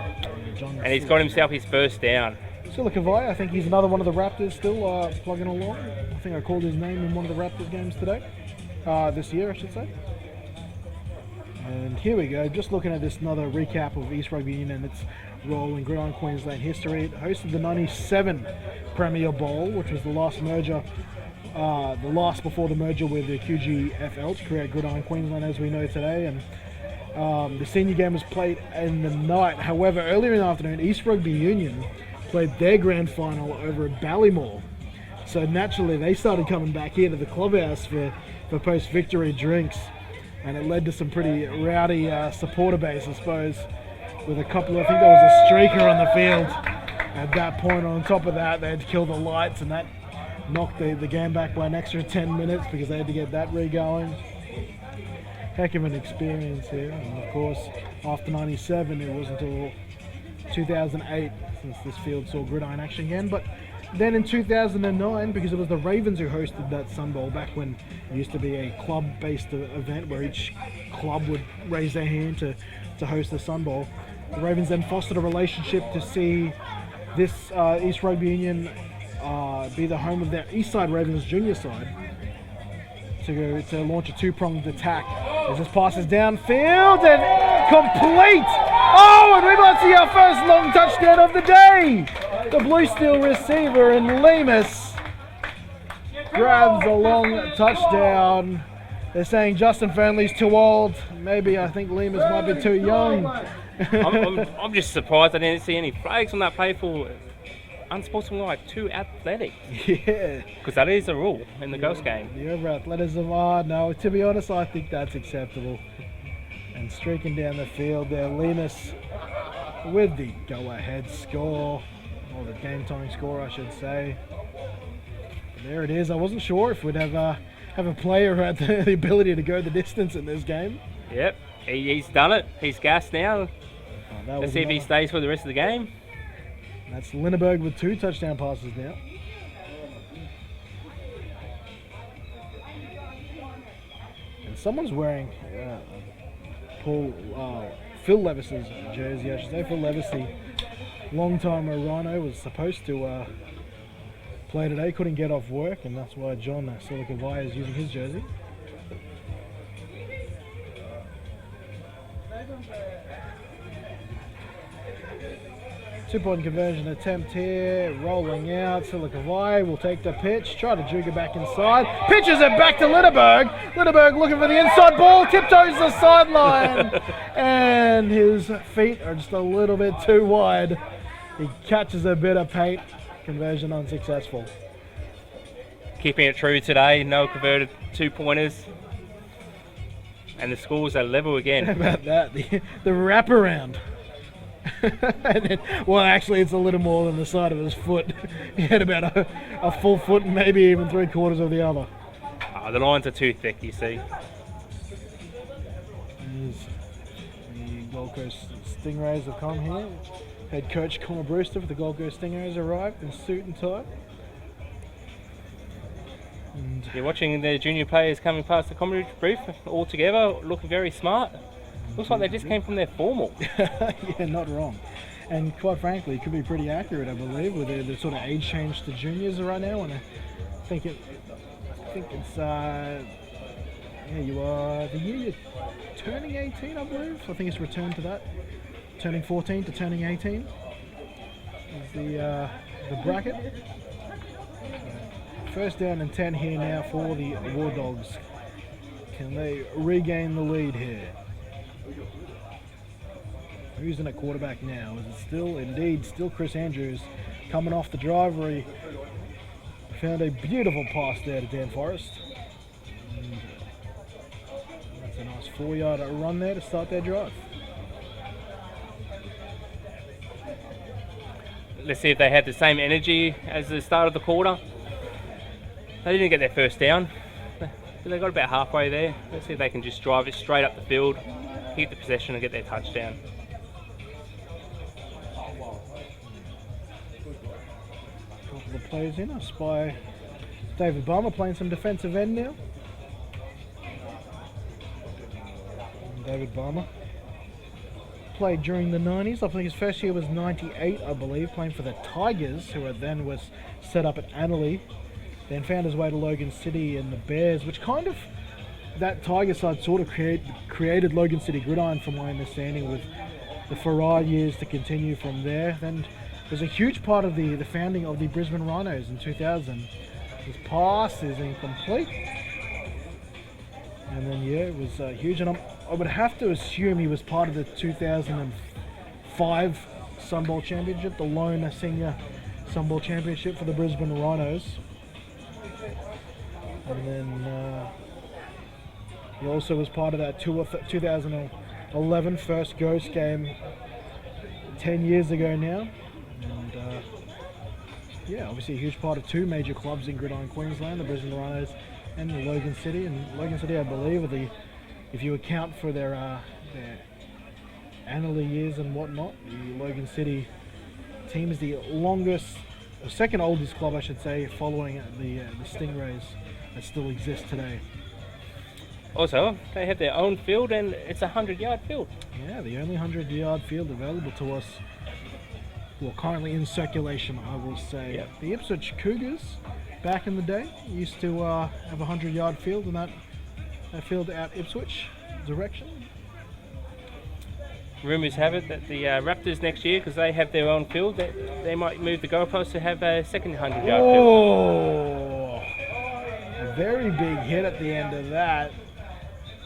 And he's got himself his first down. Silikovite, I think he's another one of the Raptors still plugging along. I think I called his name in one of the Raptors games today. This year, I should say. And here we go, just looking at this another recap of East Rugby Union and its role in Gridiron Queensland history. It hosted the 97 Premier Bowl, which was the last merger, the last before the merger with the QGFL to create Gridiron Queensland as we know today. And the senior game was played in the night. However, earlier in the afternoon, East Rugby Union played their grand final over at Ballymore. So naturally, they started coming back here to the clubhouse for post-victory drinks. And it led to some pretty rowdy supporter base, I suppose, with a couple of, I think there was a streaker on the field at that point. On top of that, they had to kill the lights, and that knocked the game back by an extra 10 minutes because they had to get that re-going. Heck of an experience here. And of course, after 97, it wasn't until 2008 since this field saw gridiron action again. But then in 2009, because it was the Ravens who hosted that Sun Bowl back when it used to be a club-based event where each club would raise their hand to host the Sun Bowl, the Ravens then fostered a relationship to see this East Rugby Union be the home of their Eastside Ravens junior side to launch a two-pronged attack as this passes downfield and complete! Oh, and we might see our first long touchdown of the day! The Bluesteel receiver in Lemus grabs a long touchdown. They're saying Justin Fernley's too old. Maybe I think Lemus might be too young. I'm just surprised I didn't see any flags on that play for unsportsmanlike, too athletic. Yeah. Because that is a rule in the Ghost game. The over-athleticism, no, to be honest, I think that's acceptable. And streaking down the field there, Lemus with the go-ahead score. Or the game-time score, I should say. But there it is. I wasn't sure if we'd have a player who had the ability to go the distance in this game. Yep, he's done it. He's gassed now. Oh, Let's see if he stays for the rest of the game. That's Linneberg with 2 touchdown passes now. someone's wearing Phil Levis's jersey, I should say. Phil Levis, the long-time Rhino, was supposed to play today, couldn't get off work, and that's why John Silikavai is using his jersey. Two-point conversion attempt here, rolling out. Silikavai will take the pitch, try to juke it back inside. Pitches it back to Litterberg. Litterberg looking for the inside ball, tiptoes the sideline, and his feet are just a little bit too wide. He catches a bit of paint. Conversion unsuccessful. Keeping it true today, no converted 2-pointers. And the scores are level again. How about that? The wraparound. And then, well, actually, it's a little more than the side of his foot. He had about a full foot and maybe even 3/4 of the other. The lines are too thick, you see. The Gold Coast Stingrays have come here. Head coach Connor Brewster for the Gold Coast Stingrays arrived in suit and tie. And you're watching the junior players coming past the commentary booth all together, looking very smart. Looks like they just came from their formal. Yeah, not wrong. And quite frankly, it could be pretty accurate, I believe, with the sort of age change to juniors right now. And I think it's yeah, you are the year you're turning 18, I believe. I think it's returned to that. Turning 14 to turning 18 is the bracket. First down and 10 here now for the Wardogs. Can they regain the lead here? Who's in at quarterback now? Is it still, indeed, still Chris Andrews coming off the drive where he found a beautiful pass there to Dan Forrest. And that's a nice 4-yard run there to start their drive. Let's see if they had the same energy as the start of the quarter. They didn't get their first down. They got about halfway there. Let's see if they can just drive it straight up the field, keep the possession and get their touchdown. Couple of plays in. I spy David Balmer playing some defensive end now. And David Balmer played during the 90s. I think his first year was 98, I believe, playing for the Tigers, who then was set up at Annerley. Then found his way to Logan City and the Bears, which kind of, that Tiger side sort of created Logan City Gridiron, from my understanding, with the Farrar years to continue from there. Then was a huge part of the founding of the Brisbane Rhinos in 2000. His pass is incomplete. And then, yeah, it was huge. And I would have to assume he was part of the 2005 Sun Bowl Championship, the lone senior Sun Bowl Championship for the Brisbane Rhinos. And then he also was part of that 2011 first Ghost game 10 years ago now. And yeah, obviously a huge part of two major clubs in Gridiron Queensland, the Brisbane Rhinos and the Logan City. And Logan City, I believe, if you account for their Annerley years and whatnot, the Logan City team is the longest, or second oldest club, I should say, following the Stingrays that still exist today. Also, they have their own field, and it's a 100-yard field. Yeah, the only 100-yard field available to us. Well, currently in circulation, I will say. Yep. The Ipswich Cougars, back in the day, used to have a 100-yard field, and that field out Ipswich direction. Rumours have it that the Raptors next year, because they have their own field, that they might move the goalpost to have a second 100-yard field. Oh, a very big hit at the end of that.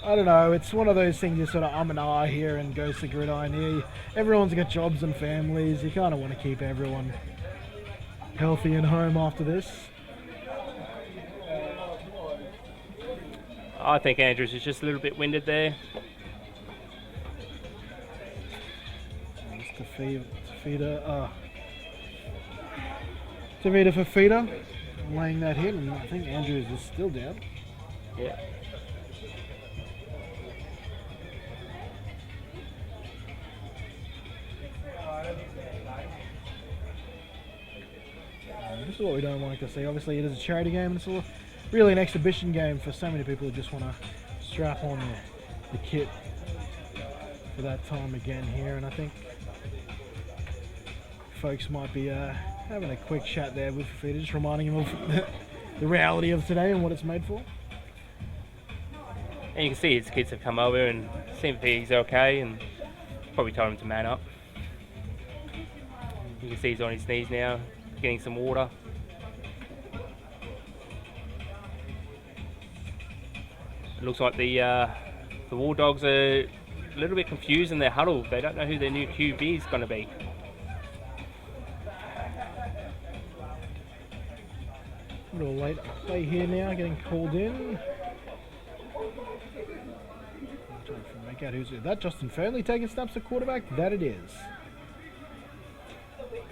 I don't know, it's one of those things you sort of and ah here and goes to Gridiron here. Everyone's got jobs and families. You kind of want to keep everyone healthy and home after this. I think Andrews is just a little bit winded there. Tavita for feeder, laying that hit, and I think Andrews is still down. Yeah. This is what we don't like to see. Obviously, it is a charity game, and it's really an exhibition game for so many people who just want to strap on the kit for that time again here, and I think folks might be having a quick chat there with Fafita, just reminding him of the reality of today and what it's made for. And you can see his kids have come over and seen if he's okay, and probably told him to man up. You can see he's on his knees now, getting some water. It looks like the Wardogs are a little bit confused in their huddle. They don't know who their new QB is going to be. A little late play here now, getting called in. I'm trying to make out who's that. Justin Fernley taking snaps at quarterback. That it is.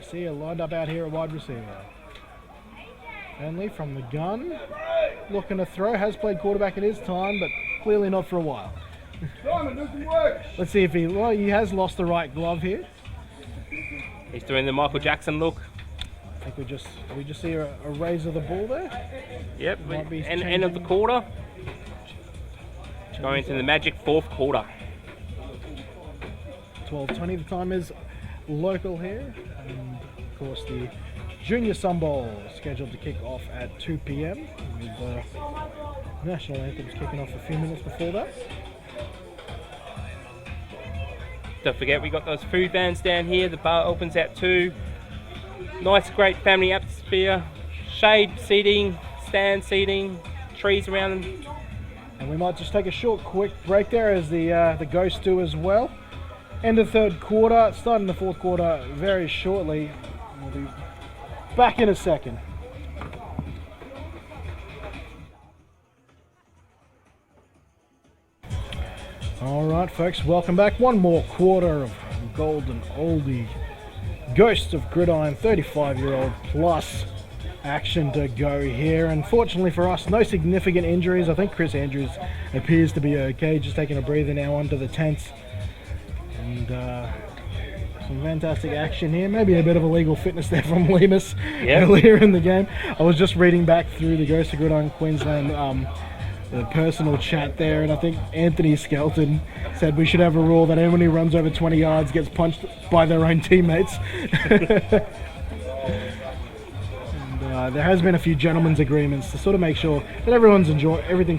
See her lined up out here at wide receiver. Fernley from the gun, looking to throw. Has played quarterback at his time, but clearly not for a while. Let's see if he has lost the right glove here. He's doing the Michael Jackson look. I think we just see a raise of the ball there. Yep, end of the quarter. Going into the magic fourth quarter. 12:20 the time is local here. And of course the Junior Sun Bowl scheduled to kick off at 2 p.m. with national anthems kicking off a few minutes before that. Don't forget we got those food vans down here. The bar opens at 2. Nice, great family atmosphere. Shade seating, stand seating, trees around them. And we might just take a short, quick break there as the Ghosts do as well. End of third quarter, starting the fourth quarter very shortly. We'll be back in a second. Alright folks, welcome back. One more quarter of Golden Oldie. Ghosts of Gridiron, 35-year-old plus action to go here. Unfortunately for us, no significant injuries. I think Chris Andrews appears to be okay, just taking a breather now under the tents. And some fantastic action here. Maybe a bit of illegal fitness there from Lemus earlier in the game. I was just reading back through the Ghosts of Gridiron Queensland the personal chat there, and I think Anthony Skelton said we should have a rule that anyone who runs over 20 yards gets punched by their own teammates. And there has been a few gentlemen's agreements to sort of make sure that everything's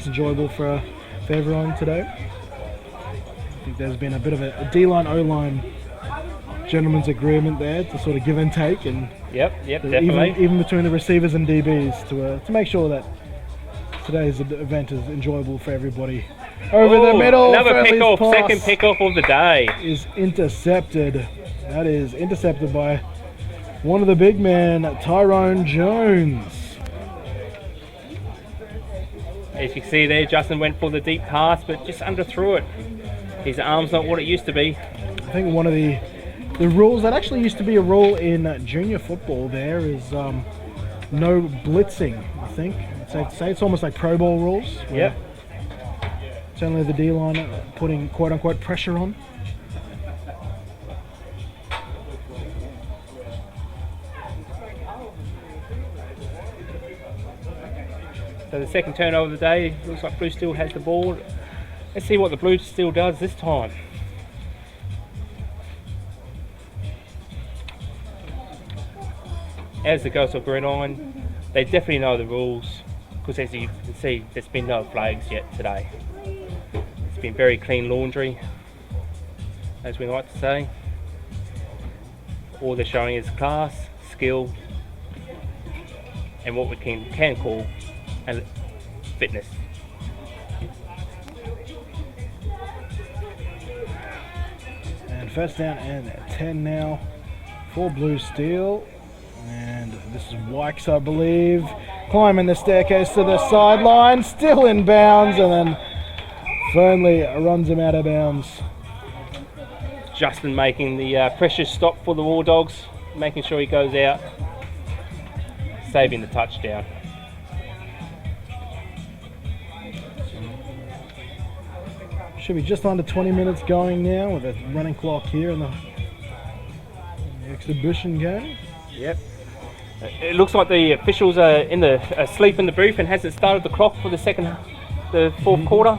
enjoyable for everyone today. I think there's been a bit of a D-line, O-line gentlemen's agreement there to sort of give and take, and definitely. Even between the receivers and DBs to make sure that today's event is enjoyable for everybody. Over the middle, another pickoff, second pickoff of the day. Is intercepted. That is intercepted by one of the big men, Tyrone Jones. As you can see there, Justin went for the deep pass, but just underthrew it. His arm's not what it used to be. I think one of the rules that actually used to be a rule in junior football there is no blitzing, I think. Safe to say it's almost like Pro Bowl rules. Yep. It's only the D-line putting quote-unquote pressure on. So the second turnover of the day, looks like Bluesteel has the ball. Let's see what the Bluesteel does this time. As the Ghosts of Gridiron, they definitely know the rules, because as you can see, there's been no flags yet today. It's been very clean laundry, as we like to say. All they're showing is class, skill, and what we can call fitness. And first down and 10 now for Bluesteel. And this is Wykes, I believe, climbing the staircase to the sideline, still in bounds, and then Fernley runs him out of bounds. Justin making the precious stop for the Wardogs, making sure he goes out, saving the touchdown. Should be just under 20 minutes going now with a running clock here in the exhibition game. Yep. It looks like the officials are asleep in the booth and hasn't started the clock for the fourth quarter.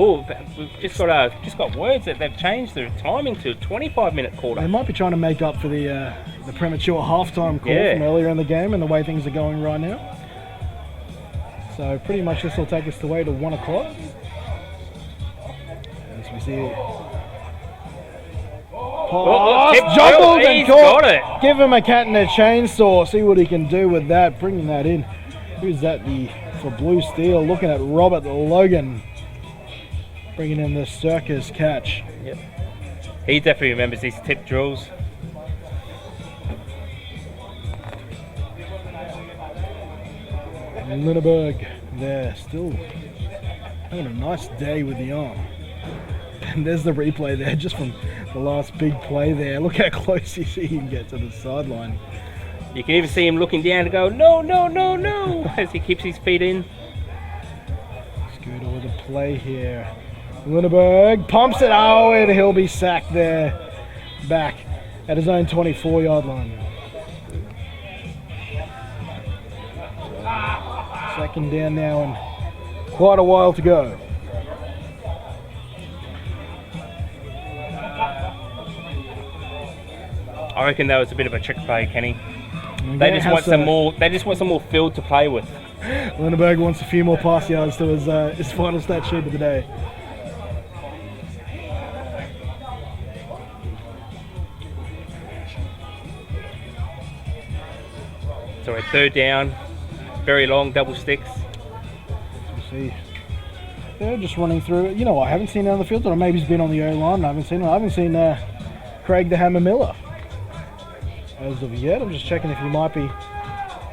Oh, we've just got words that they've changed the timing to 25-minute quarter. They might be trying to make up for the premature halftime call Yeah. from earlier in the game and the way things are going right now. So pretty much this will take us away to 1 o'clock. As we see pass, juggled and he's caught. got it. Give him a cat and a chainsaw. See what he can do with that. Bringing that in. Who's that for Bluesteel? Looking at Robert Logan. Bringing in the circus catch. Yep. He definitely remembers these tip drills. Linneberg there, still having a nice day with the arm. And there's the replay there, just from the last big play there. Look how close you see him get to the sideline. You can even see him looking down to go, no, no, no, no, as he keeps his feet in. Scooter with a play here. Linneberg pumps it, oh, and he'll be sacked there. Back at his own 24-yard line. Second down now and quite a while to go. I reckon that was a bit of a trick play, Kenny. Again, They just want some more. They just want some more field to play with. Linneberg wants a few more pass yards to his final stat sheet of the day. So a third down, very long double sticks. See, they're just running through. You know what? I haven't seen it on the field, or maybe he's been on the O line. I haven't seen Craig the Hammer Miller as of yet. I'm just checking if he might be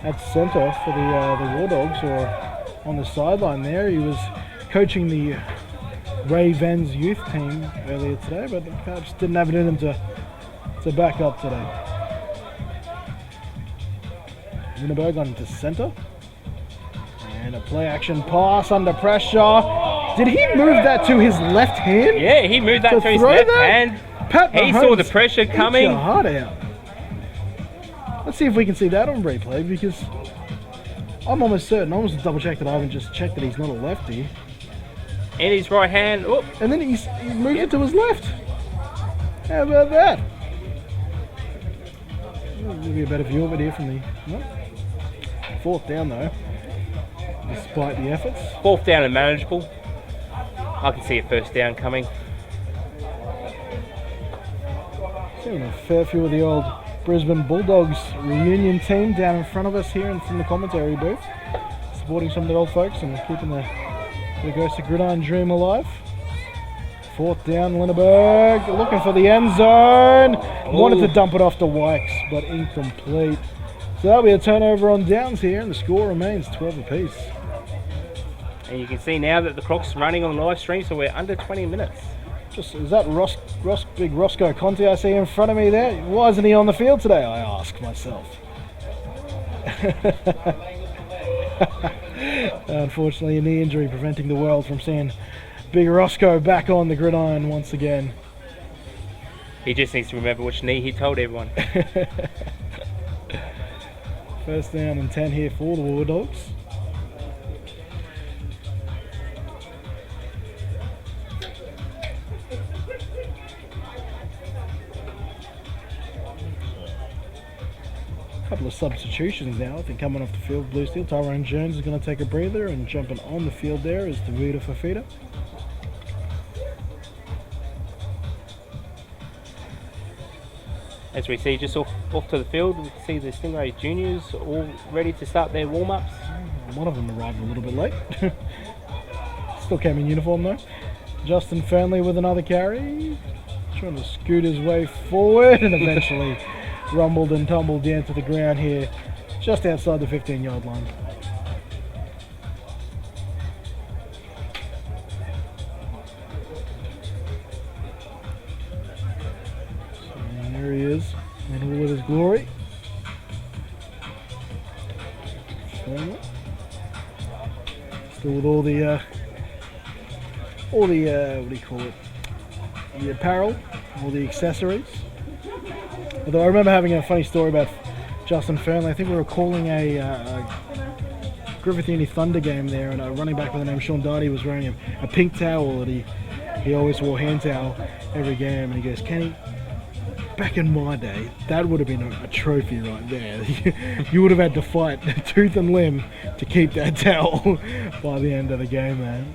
at centre for the Wardogs or on the sideline there. He was coaching the Ravens youth team earlier today, but perhaps didn't have it in him to back up today. Linneberg on to centre. And a play action pass under pressure. Did he move that to his left hand? Yeah, he moved that to his throw left that? hand. Pat He Mahomes saw the pressure eats coming. your heart out. Let's see if we can see that on replay, because I'm almost certain. I almost double checked that I haven't just checked that he's not a lefty. And his right hand. Oh, And then he moved it to his left. How about that? I'll give you a better view of it here from the... No. Fourth down though, despite the efforts. fourth down and manageable. I can see a first down coming. Seeing a fair few of the old Brisbane Bulldogs reunion team down in front of us here and from the commentary booth, supporting some of the old folks and keeping the Ghost of Gridiron dream alive. Fourth down, Linneberg looking for the end zone. Wanted to dump it off to Wykes, but incomplete. So that'll be a turnover on downs here, and the score remains 12 apiece. And you can see now that the clock's running on live stream, so we're under 20 minutes. Is that big Roscoe Conte I see in front of me there? Why isn't he on the field today, I ask myself. Unfortunately, a knee injury preventing the world from seeing big Roscoe back on the gridiron once again. He just needs to remember which knee he told everyone. First down and 10 here for the Wardogs. Couple of substitutions now, I think, coming off the field. Bluesteel, Tyrone Jones is going to take a breather, and jumping on the field there is Tavita Fafita. As we see just off to the field, we can see the Stingray Juniors all ready to start their warm-ups. One of them arrived a little bit late. Still came in uniform though. Justin Fernley with another carry. Trying to scoot his way forward and eventually rumbled and tumbled down to the ground here just outside the 15-yard line. And there he is in all of his glory. Fernley. Still with all the what do you call it? The apparel, all the accessories. Although I remember having a funny story about Justin Fernley. I think we were calling a Griffithini Thunder game there, and a running back by the name of Sean Darty was wearing a pink towel that he always wore hand towel every game, and he goes, Kenny, back in my day, that would have been a trophy right there. You would have had to fight tooth and limb to keep that towel by the end of the game, man.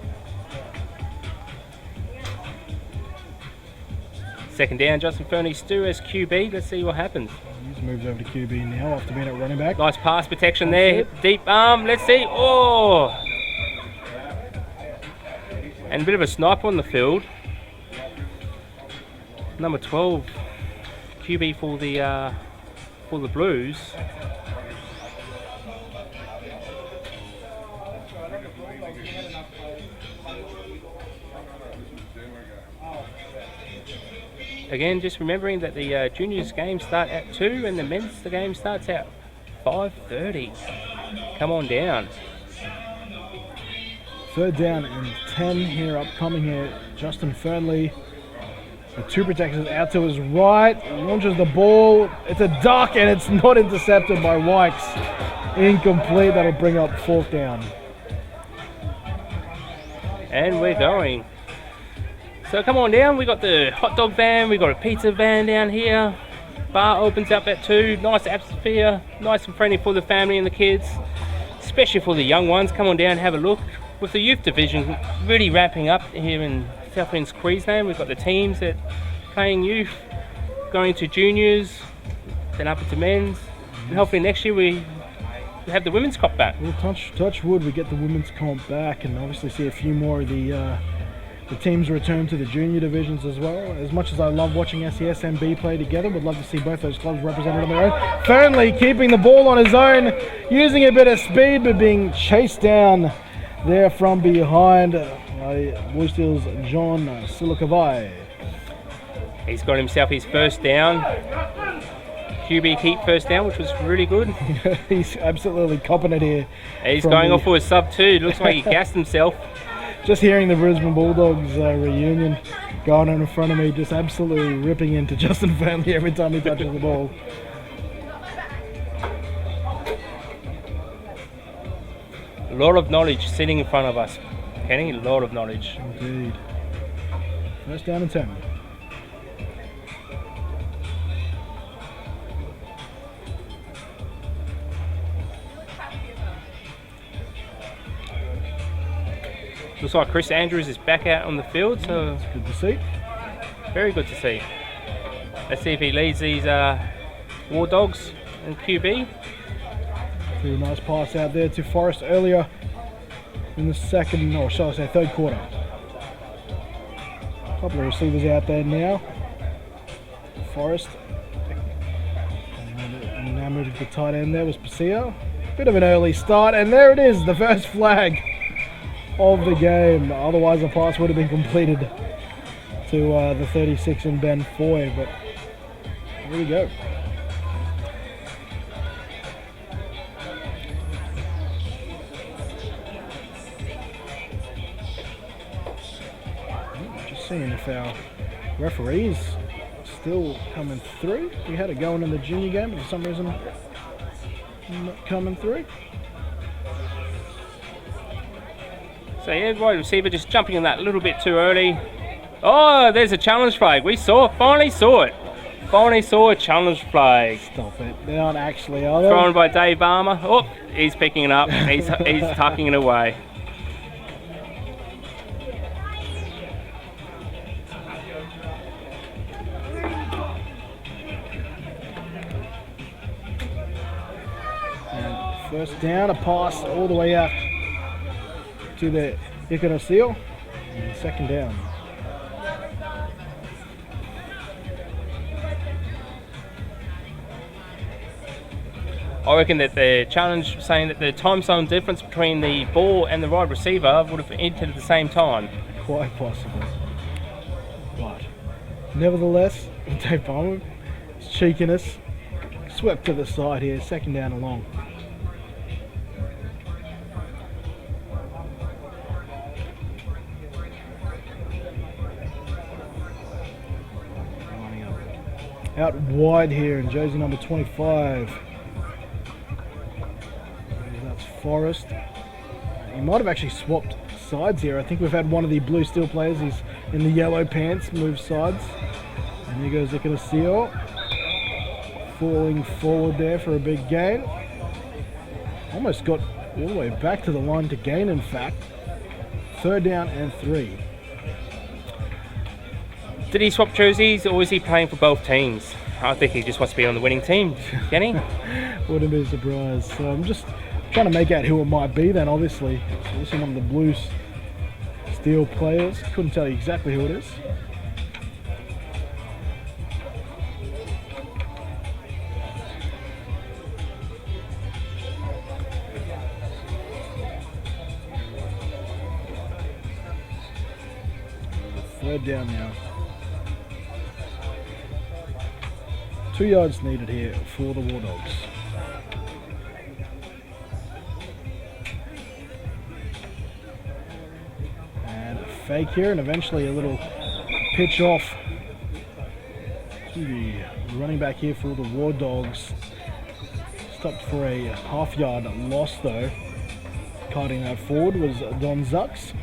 Second down, Justin Fernie, Stu as QB. Let's see what happens. He's moved over to QB now after being at running back. Nice pass protection there. Deep arm. Let's see. Oh! And a bit of a sniper on the field. Number 12, QB for the Blues. Again, just remembering that the juniors game start at 2 and the men's game starts at 5:30. Come on down. Third down and 10 here, upcoming here. Justin Fernley, the two protectors out to his right, launches the ball. It's a duck and it's not intercepted by Wykes. Incomplete. That'll bring up fourth down. And we're going. So come on down, we got the hot dog van, we got a pizza van down here. Bar opens up at 2, nice atmosphere, nice and friendly for the family and the kids, especially for the young ones. Come on down, have a look. With the youth division really wrapping up here in South Winds Queensland, we've got the teams that playing youth, going to juniors, then up into men's, and hopefully next year we have the women's comp back. We'll touch wood, we get the women's comp back, and obviously see a few more of the teams return to the junior divisions as well. As much as I love watching SES and B play together, would love to see both those clubs represented on their own. Fernley keeping the ball on his own, using a bit of speed, but being chased down there from behind by Bluesteel's John Silikavai. He's got himself his first down. QB keep first down, which was really good. He's absolutely copping it here. He's going off for a sub 2. Looks like he gassed himself. Just hearing the Brisbane Bulldogs reunion going on in front of me, just absolutely ripping into Justin Fernley every time he touches the ball. A lot of knowledge sitting in front of us, Kenny. A lot of knowledge. Indeed. First down and 10. Looks like Chris Andrews is back out on the field, so it's good to see. Very good to see. Let's see if he leads these Wardogs and QB. Pretty nice pass out there to Forrest earlier in the second, or shall I say third quarter. A couple of receivers out there now. Forrest. And now moving to the tight end there was Paseo. Bit of an early start, and there it is, the first flag of the game. Otherwise the pass would have been completed to the 36 and Ben Foy, but here we go. Just seeing if our referees still coming through. We had it going in the junior game, but for some reason not coming through. So yeah, wide receiver just jumping in that a little bit too early. Oh, there's a challenge flag. We saw it, finally saw it. Finally saw a challenge flag. Stop it. They aren't actually, are they? Thrown by Dave Barmer. Oh, he's picking it up. He's tucking it away. And first down, a pass all the way out to the Iconosil, and second down. I reckon that the challenge saying that the time zone difference between the ball and the wide receiver would have entered at the same time. Quite possible. But nevertheless, Dave Palmer, cheekiness, swept to the side here, second down and long. Out wide here in jersey number 25. That's Forrest. he might have actually swapped sides here. I think we've had one of the Bluesteel players, he's in the yellow pants, move sides. And here goes Castillo, falling forward there for a big gain. Almost got all the way back to the line to gain, in fact. 3rd down and 3. Did he swap jerseys, or is he playing for both teams? I think he just wants to be on the winning team, can he? Wouldn't be surprised. So I'm just trying to make out who it might be then, obviously. So this is one of the Bluesteel players. Couldn't tell you exactly who it is. Third down now. 2 yards needed here for the Wardogs. And a fake here, and eventually a little pitch off to the running back here for the Wardogs. Stopped for a half-yard loss though. Carting that forward was Don Zucks.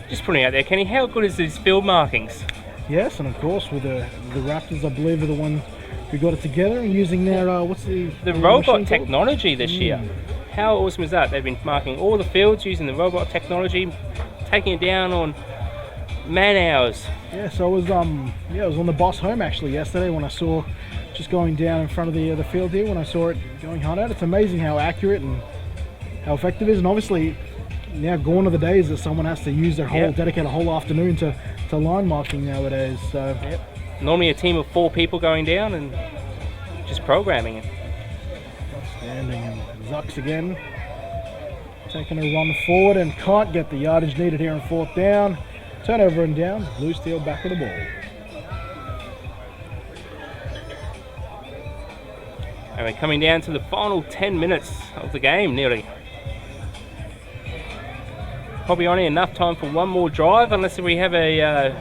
Just putting it out there, Kenny, how good is his field markings? Yes, and of course with the Raptors, I believe, are the ones who got it together and using their what's the robot technology this year. How awesome is that? They've been marking all the fields using the robot technology, taking it down on man hours. Yeah, so I was I was on the bus home actually yesterday when I saw, just going down in front of the field here, when I saw it going hard out. It's amazing how accurate and how effective it is, and obviously now gone are the days that someone has to use their dedicate a whole afternoon to line marking nowadays. So normally a team of 4 people going down and just programming it. Outstanding. And Zucks again taking a run forward and can't get the yardage needed here on 4th down. Turnover and down. Bluesteel back with the ball. And we're coming down to the final 10 minutes of the game nearly. Probably only enough time for one more drive unless we have a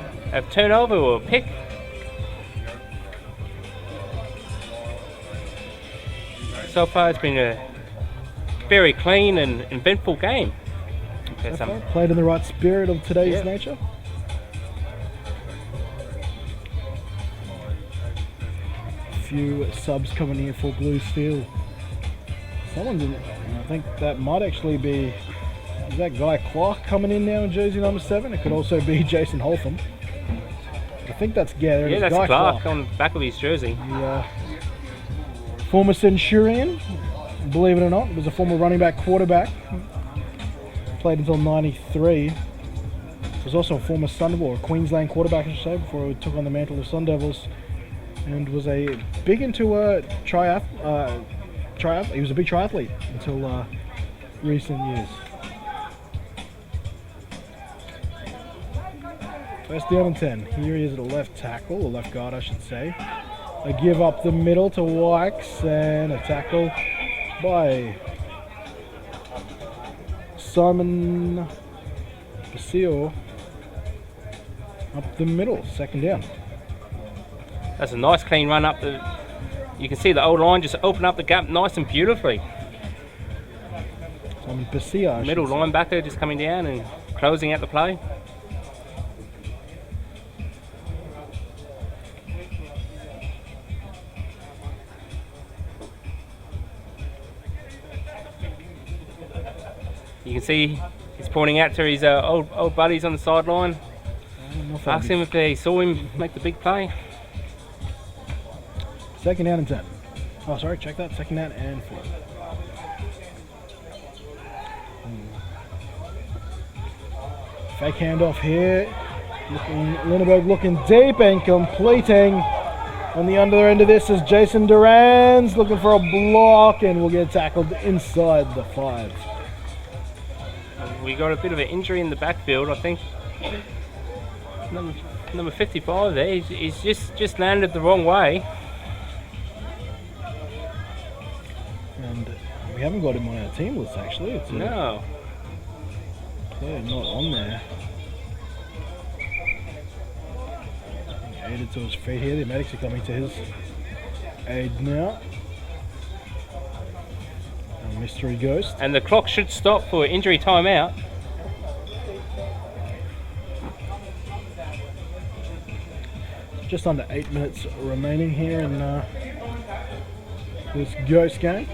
turnover or a pick. So far it's been a very clean and eventful game. Played in the right spirit of today's nature. A few subs coming here for Bluesteel. Someone's in, I think that might actually be, is that Guy Clark coming in now in jersey number 7? It could also be Jason Holtham. I think that's that's Guy Clark on the back of his jersey. The former Centurion, believe it or not, was a former running back quarterback. Played until 93. Was also a former Sun, or Queensland quarterback, I should say, before he took on the mantle of Sun Devils, and was a big into triathlete. He was a big triathlete until recent years. First down and 10. Here he is at a left tackle, or left guard, I should say. A give up the middle to Wykes, and a tackle by Simon Basile up the middle. 2nd down. That's a nice clean run up the. You can see the old line just open up the gap nice and beautifully. Simon Basile, middle linebacker just coming down and closing out the play. You can see he's pointing out to his old buddies on the sideline. Ask him if they saw him make the big play. 2nd down and 10. Oh, sorry, check that. 2nd down and 4. Fake handoff here. Lindenberg looking deep and completing. On the under end of this is Jason Duran's looking for a block and will get tackled inside the 5. We got a bit of an injury in the backfield, I think. Number 55 there, he's just landed the wrong way. And we haven't got him on our team list actually. It's no. Player not on there. Aided to his feet here. The medics are coming to his aid now. And mystery ghost. And the clock should stop for injury timeout. Just under 8 minutes remaining here in this ghost game.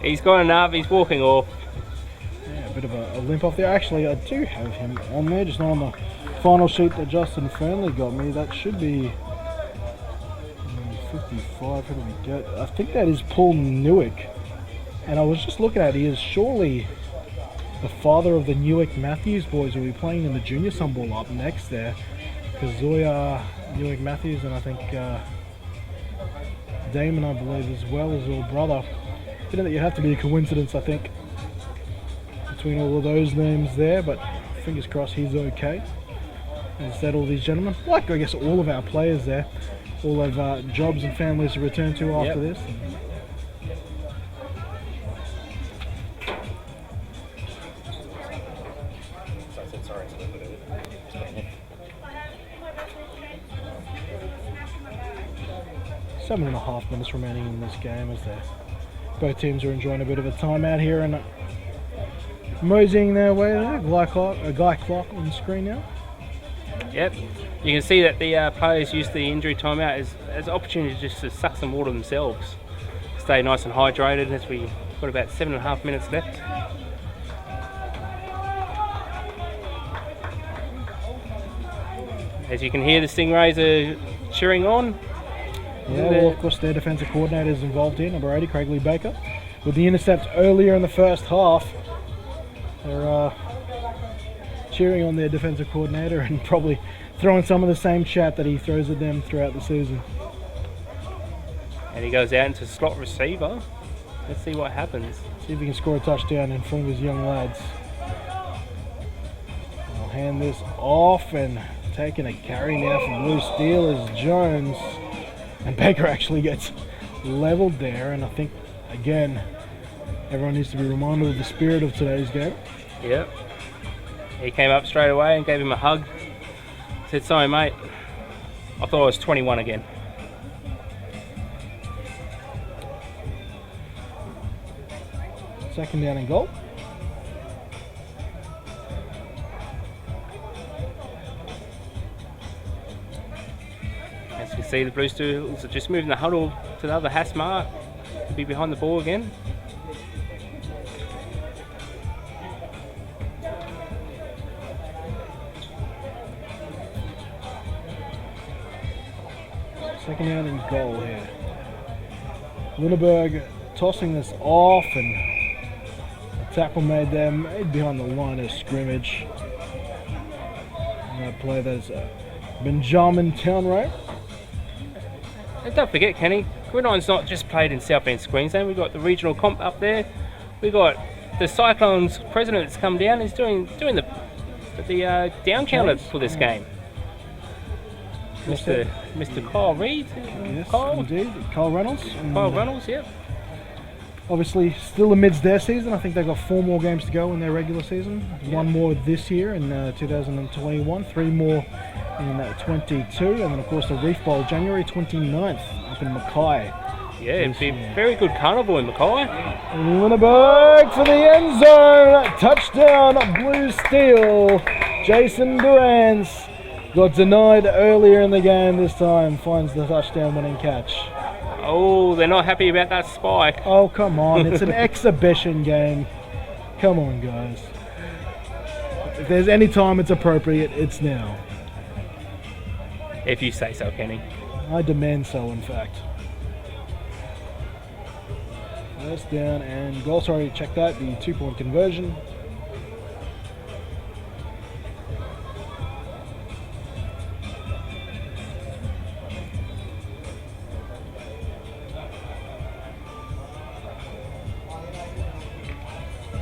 He's got enough, he's walking off. Yeah, a bit of a limp off there. Actually, I do have him on there, just not on the final sheet that Justin Fernley got me. That should be 55. Who do we get? I think that is Paul Newick. And I was just looking at it, he is surely the father of the Newick Matthews boys who will be playing in the junior Sunball up next there. Kazuya Newick Matthews and I think Damon, I believe, as well, his little brother. Didn't it have to be a coincidence, I think, between all of those names there, but fingers crossed he's okay. As I said, all these gentlemen, like I guess all of our players there, all have jobs and families to return to after this. 7.5 minutes remaining in this game as both teams are enjoying a bit of a timeout here and moseying their way there. A guy clock on the screen now. Yep, you can see that the players use the injury timeout as an opportunity just to suck some water themselves. Stay nice and hydrated as we've got about 7.5 minutes left. As you can hear, the Stingrays are cheering on. Yeah, well, of course, their defensive coordinator is involved here, number 80, Craig Lee Baker. With the intercepts earlier in the first half, they're cheering on their defensive coordinator and probably throwing some of the same chat that he throws at them throughout the season. And he goes out into slot receiver. Let's see what happens. See if he can score a touchdown in front of his young lads. I'll hand this off and taking a carry now from Bluesteel is Jones. And Baker actually gets leveled there, and I think, again, everyone needs to be reminded of the spirit of today's game. Yep. He came up straight away and gave him a hug. Said, sorry mate, I thought I was 21 again. Second down and goal. As you can see, the Bluesteels are just moving the huddle to the other hash mark to be behind the ball again. Second down and goal here. Lindbergh tossing this off, and a tackle made there, made behind the line of scrimmage. And that play, that's Benjamin Townray. And don't forget, Kenny, Gridiron's not just played in South Bend Queensland. We've got the regional comp up there. We've got the Cyclones president that's come down. He's doing the down counter for this game. Mr. Kyle Reid. Yes, Kyle? indeed. Kyle Reynolds. Kyle Reynolds, yep. Obviously, still amidst their season. I think they've got 4 more games to go in their regular season. Yep. 1 more this year in 2021. 3 more in 22. And then, of course, the Reef Bowl, January 29th up in Mackay. Yeah, it'd be a very good carnival in Mackay. Lindbergh for the end zone. Touchdown, Bluesteel. Jason Durance got denied earlier in the game. This time finds the touchdown winning catch. Oh, they're not happy about that spike. Oh, come on. It's an exhibition game. Come on, guys. If there's any time it's appropriate, it's now. If you say so, Kenny. I demand so, in fact. First down and goal. Sorry, check that. The 2-point conversion.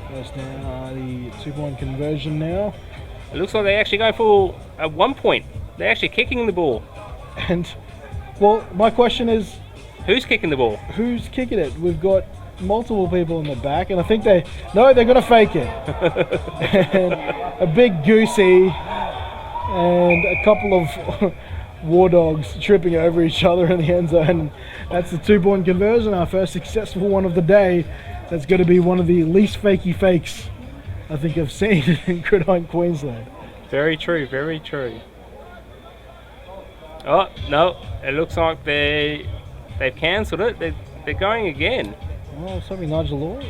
First down, the 2-point conversion now. It looks like they actually go for a 1 point. They're actually kicking the ball. And, well, my question is, Who's kicking the ball? who's kicking it? We've got multiple people in the back, and I think they're going to fake it. And a big goosey and a couple of Wardogs tripping over each other in the end zone. That's the 2-point conversion, our first successful one of the day. That's going to be one of the least fakey fakes I think I've seen in Gridiron Queensland. Very true, very true. Oh, no, it looks like they've cancelled it. They're going again. Oh, sorry, Nigel Law.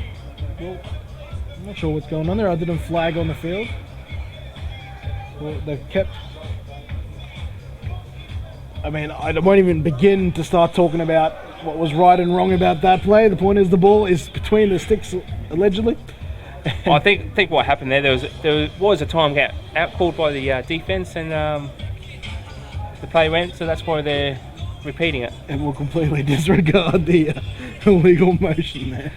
Well, I'm not sure what's going on there. I didn't flag on the field. Well, they've kept... I mean, I won't even begin to start talking about what was right and wrong about that play. The point is the ball is between the sticks, allegedly. I think what happened there was a time out called by the defence, and the play went, so that's why they're repeating it. And we'll completely disregard the illegal motion there.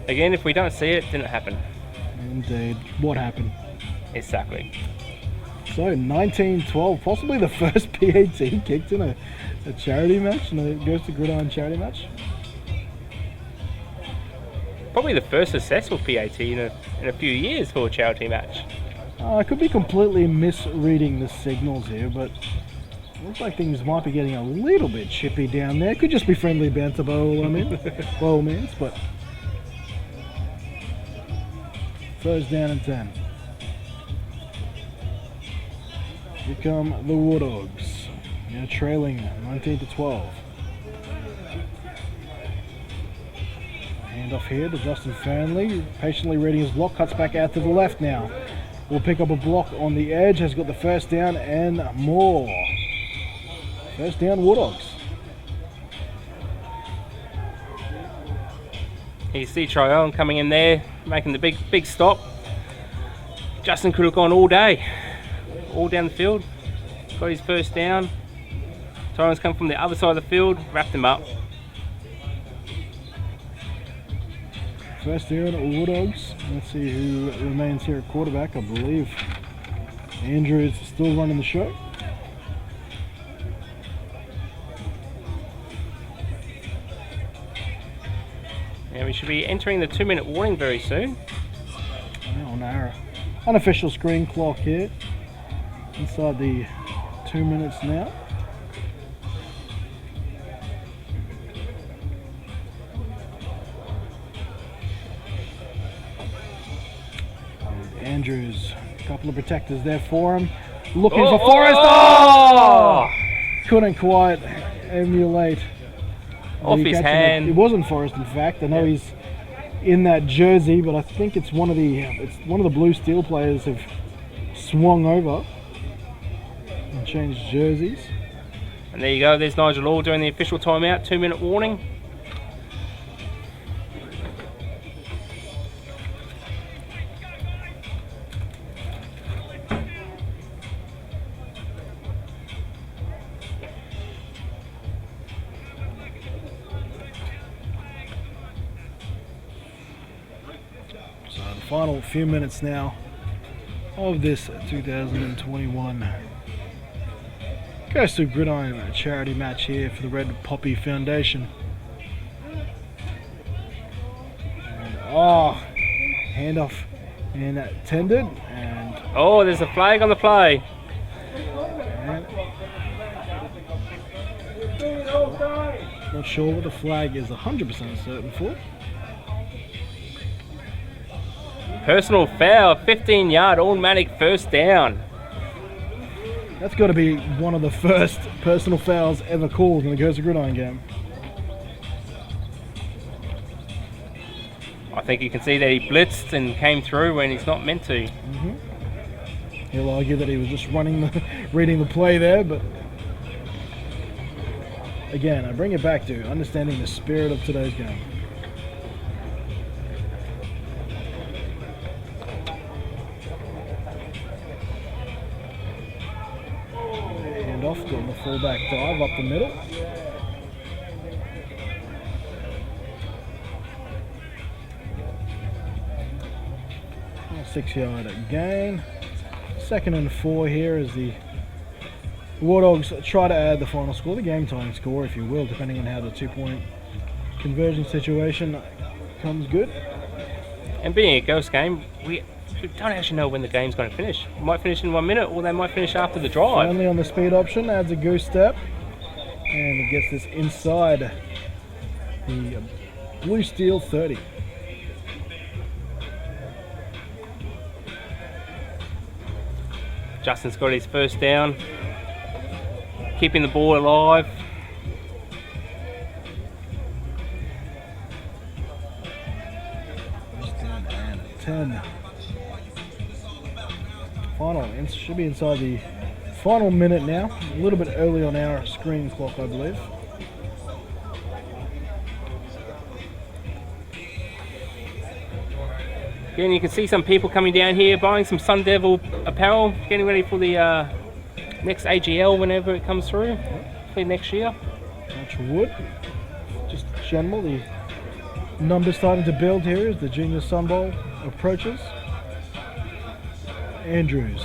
Again, if we don't see it, didn't happen. Indeed. What happened? Exactly. So 19-12, possibly the first PAT kicked in a charity match, and it goes to Gridiron charity match. Probably the first successful PAT in a few years for a charity match. I could be completely misreading the signals here, but it looks like things might be getting a little bit chippy down there. Could just be friendly banter by all means, but first down and 10. Here come the Wardogs. Now trailing 19-12. Hand off here to Justin Fernley, patiently reading his block, cuts back out to the left now. Will pick up a block on the edge, has got the first down and more. First down, Wardogs. You see Tryon coming in there, making the big stop. Justin could have gone all day, all down the field. Got his first down. Tyrion's come from the other side of the field, wrapped him up. First down, Wardogs. Let's see who remains here at quarterback. I believe Andrews is still running the show. And we should be entering the 2-minute warning very soon. On our unofficial screen clock here. Inside the 2 minutes now. Andrews, a couple of protectors there for him. Looking for Forrest. Oh! Couldn't quite emulate. Off his hand. It wasn't Forrest, in fact. I know he's in that jersey, but I think it's one of the Bluesteel players have swung over and changed jerseys. And there you go. There's Nigel Law doing the official timeout. 2-minute warning. Final few minutes now of this 2021 goes to Gridiron charity match here for the Red Poppy Foundation. And, handoff intended, and there's a flag on the play. Not sure what the flag is 100% certain for. Personal foul, 15-yard automatic first down. That's got to be one of the first personal fouls ever called in the Goes to Gridiron game. I think you can see that he blitzed and came through when he's not meant to. He'll argue that he was just reading the play there, but again, I bring it back to understanding the spirit of today's game. Off doing the fullback dive up the middle. 6-yard gain. 2nd and 4 here as the Wardogs try to add the final score, the game time score, if you will, depending on how the 2-point conversion situation comes good. And being a ghost game, we we don't actually know when the game's going to finish. It might finish in 1 minute, or they might finish after the drive. Only on the speed option, adds a goose step, and it gets this inside the Bluesteel 30. Justin's got his first down, keeping the ball alive. First down and 10. Final, should be inside the final minute now. A little bit early on our screen clock, I believe. Again, you can see some people coming down here buying some Sun Devil apparel, getting ready for the next AGL whenever it comes through, for next year. Touch wood. Just general, the numbers starting to build here as the Junior Sun Bowl approaches. Andrews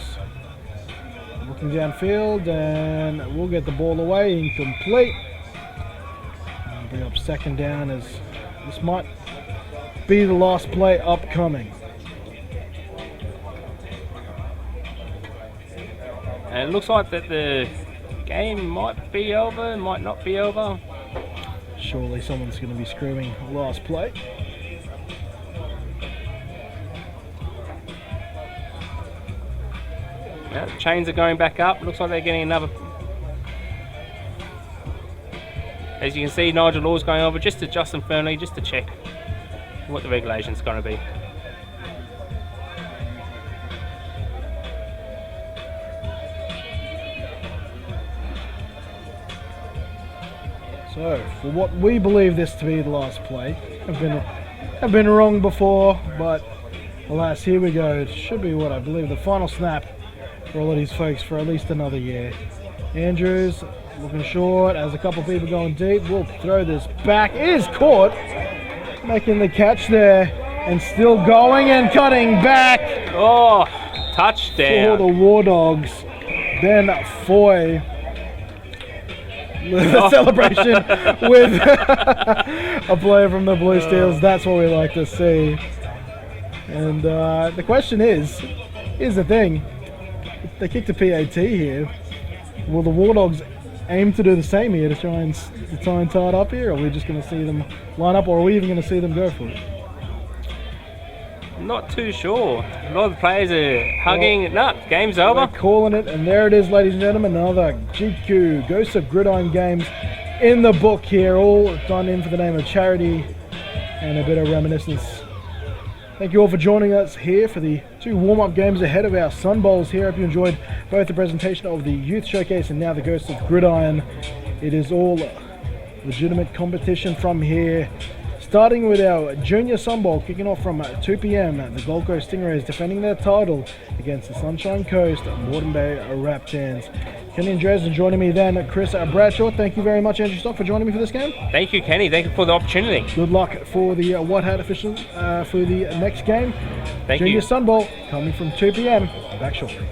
looking downfield, and we'll get the ball away, incomplete. And bring up second down, as this might be the last play upcoming. And it looks like that the game might be over, might not be over. Surely someone's going to be screaming last play. Yeah, chains are going back up. Looks like they're getting another. As you can see, Nigel Law's going over just to Justin Fernley, just to check what the regulation's going to be. So, for what we believe this to be the last play, have been wrong before, but alas, here we go. It should be what I believe the final snap for all of these folks for at least another year. Andrews looking short, as a couple of people going deep. We'll throw this back. It is caught, making the catch there, and still going and cutting back. Oh, touchdown for the Wardogs. Ben Foy. The celebration with a player from the Bluesteels. That's what we like to see. And the question is, here's the thing: if they kicked a PAT here, will the Wardogs aim to do the same here to try and tie it up here, or are we just going to see them line up, or are we even going to see them go for it? Not too sure. A lot of the players are hugging. Well, no, game's over. They're calling it, and there it is, ladies and gentlemen. Another GQ Ghosts of Gridiron games in the book here, all done in for the name of charity and a bit of reminiscence. Thank you all for joining us here for the two warm-up games ahead of our Sun Bowls here. I hope you enjoyed both the presentation of the Youth Showcase and now the Ghosts of Gridiron. It is all legitimate competition from here. Starting with our Junior Sun Bowl, kicking off from 2 p.m. The Gold Coast Stingrays defending their title against the Sunshine Coast Moreton Bay Raptors. Kenny and Dresden joining me then. Chris Bradshaw, thank you very much, Andrew Stock, for joining me for this game. Thank you, Kenny. Thank you for the opportunity. Good luck for the White Hat officials for the next game. Thank you. Junior Sun Bowl coming from 2 p.m. Back shortly.